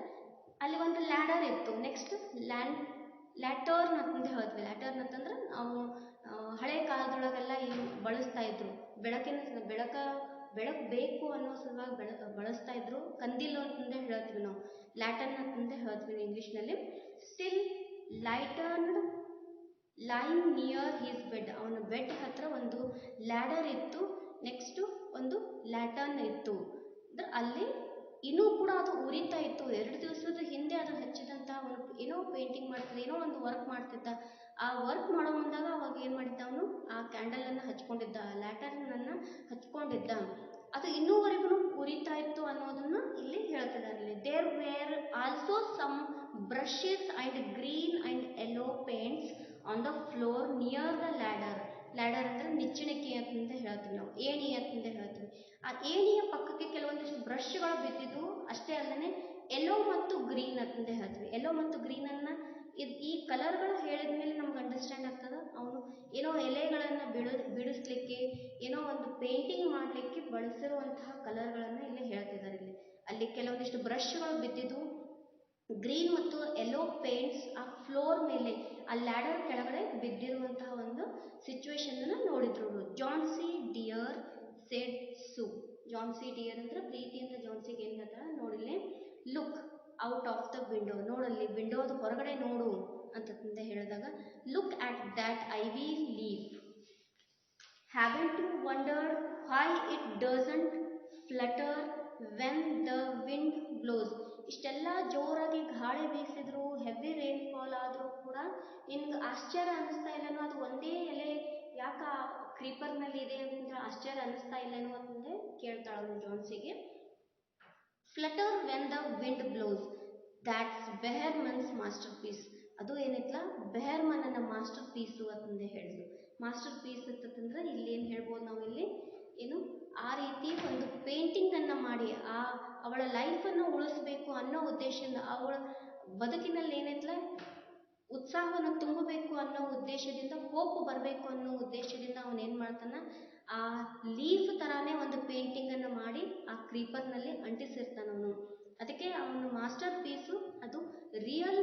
ಅಲ್ಲಿ ಒಂದು ಲ್ಯಾಡರ್ ಇತ್ತು. ನೆಕ್ಸ್ಟ್ ಲ್ಯಾಟರ್ನ್ ಅಂತಂದು ಹೇಳ್ತೀವಿ. ಲ್ಯಾಟರ್ನ್ ಅಂತಂದ್ರೆ ನಾವು ಹಳೆ ಕಾಲದೊಳಗೆಲ್ಲ ಏನು ಬಳಸ್ತಾ ಇದ್ರು, ಬೆಳಕು ಬೇಕು ಅನ್ನೋ ಸಲುವಾಗಿ ಬಳಸ್ತಾ ಇದ್ರು. ಕಂದಿಲು ಅಂತಂದೇ ಹೇಳ್ತೀವಿ ನಾವು, ಲ್ಯಾಟರ್ನ್ ಅಂತಂದೇ ಹೇಳ್ತೀವಿ ಇಂಗ್ಲೀಷ್ನಲ್ಲಿ. ಸ್ಟಿಲ್ ಲೈಟರ್ನ್ಡ್ ಲೈನ್ ನಿಯರ್ ಹಿಸ್ ಬೆಡ್. ಅವನ ಬೆಡ್ ಹತ್ರ ಒಂದು ಲ್ಯಾಡರ್ ಇತ್ತು, ನೆಕ್ಸ್ಟ್ ಒಂದು ಲ್ಯಾಟರ್ನ್ ಇತ್ತು. ಅಂದ್ರೆ ಅಲ್ಲಿ ಇನ್ನೂ ಕೂಡ ಅದು ಉರಿತಾ ಇತ್ತು. 2 ದಿವಸದ ಹಿಂದೆ ಅದು ಹಚ್ಚಿದಂಥ ಅವನು ಏನೋ ಪೇಂಟಿಂಗ್ ಮಾಡ್ತಿದ್ದ, ಏನೋ ಒಂದು ವರ್ಕ್ ಮಾಡ್ತಿದ್ದ. ಆ ವರ್ಕ್ ಮಾಡೋ ಮುಂದಾಗ ಅವಾಗ ಏನು ಮಾಡಿದ್ದ, ಅವನು ಆ ಕ್ಯಾಂಡಲನ್ನು ಹಚ್ಕೊಂಡಿದ್ದ, ಲ್ಯಾಟರ್ನನ್ನು ಹಚ್ಕೊಂಡಿದ್ದ. ಅದು ಇನ್ನೂವರೆಗೂ ಉರಿತಾ ಇತ್ತು ಅನ್ನೋದನ್ನ ಇಲ್ಲಿ ಹೇಳ್ತಿದ್ದಾರೆ. There were also some brushes and green and yellow paints on the floor near the ladder. Ladder ಅಂದರೆ ನಿಚ್ಚಣಿಕೆ ಅಂತಂತ ಹೇಳ್ತೀವಿ ನಾವು, ಏಣಿ ಅಂತಂತ ಹೇಳ್ತೀವಿ. ಆ ಏಣಿಯ ಪಕ್ಕಕ್ಕೆ ಕೆಲವೊಂದಿಷ್ಟು ಬ್ರಷ್ಗಳು ಬಿದ್ದಿದ್ದು. ಅಷ್ಟೇ ಅಲ್ಲದೆ ಯೆಲ್ಲೋ ಮತ್ತು ಗ್ರೀನ್ ಅಂತಂತ ಹೇಳ್ತೀವಿ. ಯೆಲ್ಲೋ ಮತ್ತು ಗ್ರೀನನ್ನು ಈ ಕಲರ್ಗಳು ಹೇಳಿದ ಮೇಲೆ ನಮ್ಗೆ ಅಂಡರ್ಸ್ಟ್ಯಾಂಡ್ ಆಗ್ತದೆ ಅವನು ಏನೋ ಎಲೆಗಳನ್ನು ಬಿಡಿಸ್ಲಿಕ್ಕೆ, ಏನೋ ಒಂದು ಪೇಂಟಿಂಗ್ ಮಾಡಲಿಕ್ಕೆ ಬಳಸಿರುವಂತಹ ಕಲರ್ಗಳನ್ನು ಇಲ್ಲಿ ಹೇಳ್ತಿದ್ದಾರೆ. ಅಲ್ಲಿ ಕೆಲವೊಂದಿಷ್ಟು ಬ್ರಷ್ಗಳು ಬಿದ್ದಿದ್ದು, ಗ್ರೀನ್ ಮತ್ತು ಯೆಲ್ಲೋ ಪೇಂಟ್ಸ್ ಆ ಫ್ಲೋರ್ ಮೇಲೆ, ಆ ಲ್ಯಾಡರ್ ಕೆಳಗಡೆ ಬಿದ್ದಿರುವಂತಹ ಒಂದು ಸಿಚುವೇಶನ್ ನೋಡಿದ್ರು. ಜಾನ್ಸಿ ಡಿಯರ್ ಸೆಡ್ ಸು. ಜಾನ್ಸಿ ಡಿಯರ್ ಅಂದ್ರೆ ಪ್ರೀತಿಯಿಂದ ಜಾನ್ಸಿಗೆ ಏನು ಹೇಳ್ತಾರೆ ನೋಡಿಲ್ಲಿ, look out of the window. ನೋಡಲ್ಲಿ ವಿಂಡೋದ ಹೊರಗಡೆ ನೋಡು ಅಂತಂದ ಹೇಳಿದಾಗ, look at that ivy leaf. Haven't you wondered why it doesn't flutter when the wind blows. ಇಷ್ಟೆಲ್ಲ ಜೋರಾಗಿ ಗಾಳಿ ಬೀಸಿದ್ರು, ಹೆವಿ ರೈನ್ ಫಾಲ್ ಆದರೂ ಕೂಡ ನಿನ್ಗೆ ಆಶ್ಚರ್ಯ ಅನ್ನಿಸ್ತಾ ಇಲ್ಲನೋ, ಅದು ಒಂದೇ ಎಲೆ ಯಾಕ ಕ್ರೀಪರ್ನಲ್ಲಿ ಇದೆ ಅಂತಂದ್ರೆ ಆಶ್ಚರ್ಯ ಅನ್ನಿಸ್ತಾ ಇಲ್ಲೇನೋ ಅಂತಂದ್ರೆ ಕೇಳ್ತಾಳು ಜಾನ್ಸಿಗೆ. Flutter when the wind blows, that's Behrman's masterpiece. ಅದು ಏನಿತ್ತಲ್ಲ ಬೆಹರ್ಮನ್ನ ಮಾಸ್ಟರ್ ಪೀಸು ಅಂತಂದೇ ಹೇಳಿದ್ರು. ಮಾಸ್ಟರ್ ಪೀಸ್ ಅಂತಂದ್ರೆ ಇಲ್ಲಿ ಏನು ಹೇಳ್ಬೋದು ನಾವು, ಇಲ್ಲಿ ಏನು ಆ ರೀತಿ ಒಂದು ಪೇಂಟಿಂಗನ್ನು ಮಾಡಿ ಅವಳ ಲೈಫನ್ನು ಉಳಿಸ್ಬೇಕು ಅನ್ನೋ ಉದ್ದೇಶದಿಂದ, ಅವಳ ಬದುಕಿನಲ್ಲಿ ಏನೈತಲ್ಲ ಉತ್ಸಾಹವನ್ನು ತುಂಬಬೇಕು ಅನ್ನೋ ಉದ್ದೇಶದಿಂದ, ಹೋಪ್ ಬರಬೇಕು ಅನ್ನೋ ಉದ್ದೇಶದಿಂದ ಅವನೇನು ಮಾಡ್ತಾನೆ, ಆ ಲೀಫ್ ಥರಾನೇ ಒಂದು ಪೇಂಟಿಂಗನ್ನು ಮಾಡಿ ಆ ಕ್ರೀಪರ್ನಲ್ಲಿ ಅಂಟಿಸಿರ್ತಾನವನು. ಅದಕ್ಕೆ ಅವನ ಮಾಸ್ಟರ್ ಪೀಸು ಅದು ರಿಯಲ್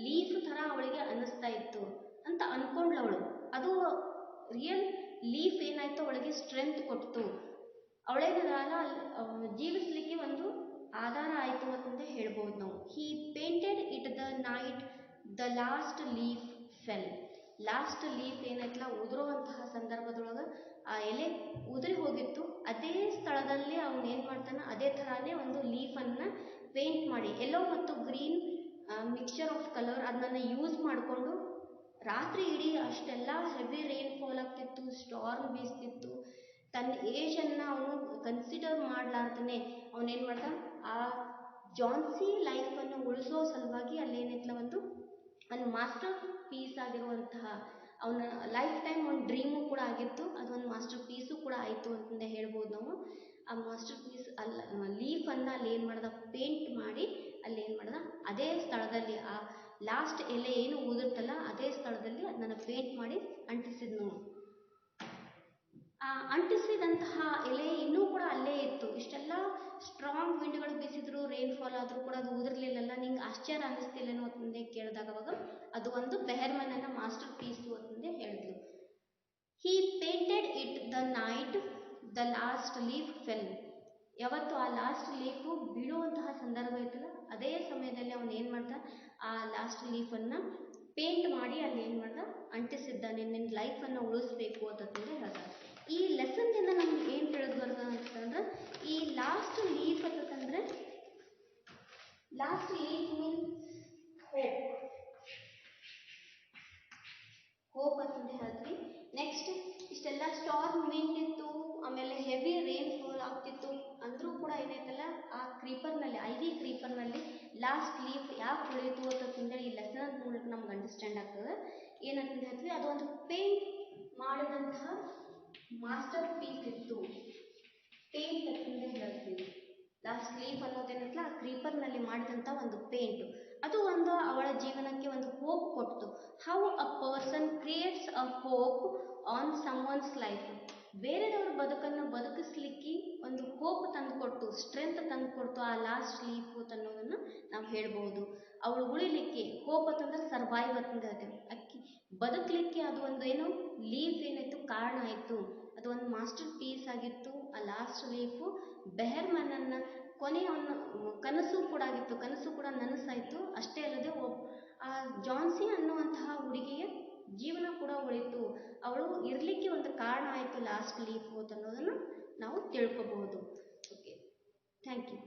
ಲೀಫ್ ಥರ ಅವಳಿಗೆ ಅನ್ನಿಸ್ತಾ ಇತ್ತು ಅಂತ ಅಂದ್ಕೊಂಡ್ಲವಳು. ಅದು ರಿಯಲ್ ಲೀಫ್ ಏನಾಯ್ತು ಅವಳಿಗೆ ಸ್ಟ್ರೆಂತ್ ಕೊಡ್ತು, ಅವಳೇನಲ್ಲ ಜೀವಿಸ್ಲಿಕ್ಕೆ ಒಂದು ಆಧಾರ ಆಯಿತು ಅಂತಂದೇ ಹೇಳ್ಬೋದು ನಾವು. He painted it the night the last leaf fell. Last leaf ಏನೈತಲ್ಲ ಉದುರುವಂತಹ ಸಂದರ್ಭದೊಳಗೆ ಆ ಎಲೆ ಉದುರಿ ಹೋಗಿತ್ತು. ಅದೇ ಸ್ಥಳದಲ್ಲಿ ಅವನು ಏನು ಮಾಡ್ತಾನೆ, ಅದೇ ಥರಾನೇ ಒಂದು ಲೀಫನ್ನು ಪೇಂಟ್ ಮಾಡಿ, ಯೆಲ್ಲೋ ಮತ್ತು ಗ್ರೀನ್ ಮಿಕ್ಸ್ಚರ್ ಆಫ್ ಕಲರ್ ಅದನ್ನು ಯೂಸ್ ಮಾಡಿಕೊಂಡು ರಾತ್ರಿ ಇಡೀ ಅಷ್ಟೆಲ್ಲ ಹೆವಿ ರೈನ್ ಫಾಲ್ ಆಗ್ತಿತ್ತು, ಸ್ಟಾರ್ಮ್ ಬೀಸ್ತಿತ್ತು. ತನ್ನ ಏಜನ್ನು ಅವನು ಕನ್ಸಿಡರ್ ಮಾಡಲಾರ್ದೇ ಅವನೇನು ಮಾಡ್ದ, ಆ ಜಾನ್ಸಿ ಲೈಫನ್ನು ಉಳಿಸೋ ಸಲುವಾಗಿ ಅಲ್ಲೇನಿತ್ತಲ್ಲ ಒಂದು ಮಾಸ್ಟರ್ ಪೀಸ್ ಆಗಿರುವಂತಹ ಅವನ ಲೈಫ್ ಟೈಮ್ ಒಂದು ಡ್ರೀಮು ಕೂಡ ಆಗಿತ್ತು, ಅದೊಂದು ಮಾಸ್ಟರ್ ಪೀಸು ಕೂಡ ಆಯಿತು ಅಂತಂದೇ ಹೇಳ್ಬೋದು ನಾವು. ಆ ಮಾಸ್ಟರ್ ಪೀಸ್ ಲೀಫನ್ನು ಅಲ್ಲಿ ಏನು ಮಾಡ್ದ, ಪೇಂಟ್ ಮಾಡಿ ಅಲ್ಲಿ ಏನು ಮಾಡ್ದ, ಅದೇ ಸ್ಥಳದಲ್ಲಿ ಆ ಲಾಸ್ಟ್ ಎಲೆ ಏನು ಉದುರ್ತಲ್ಲ ಅದೇ ಸ್ಥಳದಲ್ಲಿ ಅದನ್ನು ಪೇಂಟ್ ಮಾಡಿ ಅಂಟಿಸಿದ್ನು. ಆ ಅಂಟಿಸಿದಂತಹ ಎಲೆ ಇನ್ನೂ ಕೂಡ ಅಲ್ಲೇ ಇತ್ತು. ಇಷ್ಟೆಲ್ಲ ಸ್ಟ್ರಾಂಗ್ ವಿಂಡ್ಗಳು ಬೀಸಿದ್ರು, ರೈನ್ ಫಾಲ್ ಆದರೂ ಕೂಡ ಅದು ಉದುರ್ಲಿಲ್ಲಲ್ಲ, ನಿಂಗೆ ಆಶ್ಚರ್ಯ ಅನ್ನಿಸ್ತಿಲ್ಲೇನೋ ಅಂತಂದೇ ಕೇಳಿದಾಗ ಅವಾಗ ಅದು ಒಂದು ಬೆಹರ್ಮನ್ನ ಮಾಸ್ಟರ್ ಪೀಸು ಅಂತಂದೇ ಹೇಳಿದ್ಲು. He painted it the night the last leaf fell. ಯಾವತ್ತು ಆ ಲಾಸ್ಟ್ ಲೀಫು ಬೀಳುವಂತಹ ಸಂದರ್ಭ ಇತ್ತಲ್ಲ ಅದೇ ಸಮಯದಲ್ಲಿ ಅವನು ಏನು ಮಾಡ್ದ, ಆ ಲಾಸ್ಟ್ ಲೀಫನ್ನು ಪೇಂಟ್ ಮಾಡಿ ಅಲ್ಲಿ ಏನು ಮಾಡ್ದ, ಅಂಟಿಸಿದ್ದಾನೆ, ನಿನ್ನ ಲೈಫನ್ನು ಉಳಿಸ್ಬೇಕು ಅಂತಂದರೆ ಹೇಳ್ದ. ಈ ಲೆಸನ್ನಿಂದ ನಮ್ಗೆ ಏನು ತಿಳಿದು ಬರ್ತದೆ ಅಂತಂದ್ರೆ, ಈ ಲಾಸ್ಟ್ ಲೀಫ್ ಅಂತಂದರೆ last leaf means hope. Hope ಅಂತಂದು ಹೇಳ್ತೀವಿ. ನೆಕ್ಸ್ಟ್ ಇಷ್ಟೆಲ್ಲ ಸ್ಟಾರ್ಮ್ ವಿಂಡ್ ಇತ್ತು, ಆಮೇಲೆ ಹೆವಿ ರೈನ್ ಫಾಲ್ ಆಗ್ತಿತ್ತು ಅಂದರೂ ಕೂಡ ಏನಾಯ್ತಲ್ಲ ಆ ಕ್ರೀಪರ್ನಲ್ಲಿ, ಐವಿ ಕ್ರೀಪರ್ನಲ್ಲಿ ಲಾಸ್ಟ್ ಲೀಫ್ ಯಾಕೆ ಉಳಿಯಿತು ಅಂತಂದೇಳಿ ಈ ಲೆಸನ್ ಮೂಲಕ ನಮ್ಗೆ ಅಂಡರ್ಸ್ಟ್ಯಾಂಡ್ ಆಗ್ತದೆ. ಏನಂತ ಹೇಳ್ತೀವಿ, ಅದು ಒಂದು ಪೇಂಟ್ ಮಾಡಿದಂತಹ ಮಾಸ್ಟರ್ ಪೀಸ್ ಇತ್ತು. ಪೇಂಟ್ ಅಂತಂದೇ ಹೇಳ್ತೀವಿ. ಲಾಸ್ಟ್ ಲೀಫ್ ಅನ್ನೋದೇನಂತಲ್ಲ ಆ ಕ್ರೀಪರ್ನಲ್ಲಿ ಮಾಡಿದಂಥ ಒಂದು ಪೇಂಟ್, ಅದು ಒಂದು ಅವಳ ಜೀವನಕ್ಕೆ ಒಂದು ಹೋಪ್ ಕೊಡ್ತು. How a person creates a hope on someone's life. ಬೇರೆಯವ್ರ ಬದುಕನ್ನು ಬದುಕಿಸ್ಲಿಕ್ಕೆ ಒಂದು ಹೋಪ್ ತಂದುಕೊಡ್ತು, ಸ್ಟ್ರೆಂತ್ ತಂದುಕೊಡ್ತು ಆ ಲಾಸ್ಟ್ ಲೀಫ್ ಅನ್ನೋದನ್ನು ನಾವು ಹೇಳ್ಬೋದು. ಅವಳು ಉಳಿಲಿಕ್ಕೆ ಹೋಪ್ ಅಂತಂದ್ರೆ ಸರ್ವೈವ್ ಅಂತಂದು ಹೇಳ್ತೇವೆ, ಅಕ್ಕಿ ಬದುಕಲಿಕ್ಕೆ ಅದು ಒಂದು ಏನು ಲೀಫ್ ಏನಾಯ್ತು ಕಾರಣ ಆಯಿತು. ಅದು ಒಂದು ಮಾಸ್ಟರ್ ಪೀಸ್ ಆಗಿತ್ತು ಆ ಲಾಸ್ಟ್ ಲೀಫು. ಬೆಹರ್ಮನನ್ನ ಕೊನೆಯನ್ನು ಕನಸು ಕೂಡ ಆಗಿತ್ತು, ಕನಸು ಕೂಡ ನನಸಾಯಿತು. ಅಷ್ಟೇ ಅಲ್ಲದೆ ಆ ಜಾನ್ಸಿ ಅನ್ನುವಂತಹ ಹುಡುಗಿಯ ಜೀವನ ಕೂಡ ಉಳಿತು. ಅವಳು ಇರಲಿಕ್ಕೆ ಒಂದು ಕಾರಣ ಆಯಿತು ಲಾಸ್ಟ್ ಲೀಫ್ ಅನ್ನೋದನ್ನು ನಾವು ತಿಳ್ಕೊಬಹುದು. Okay, thank you.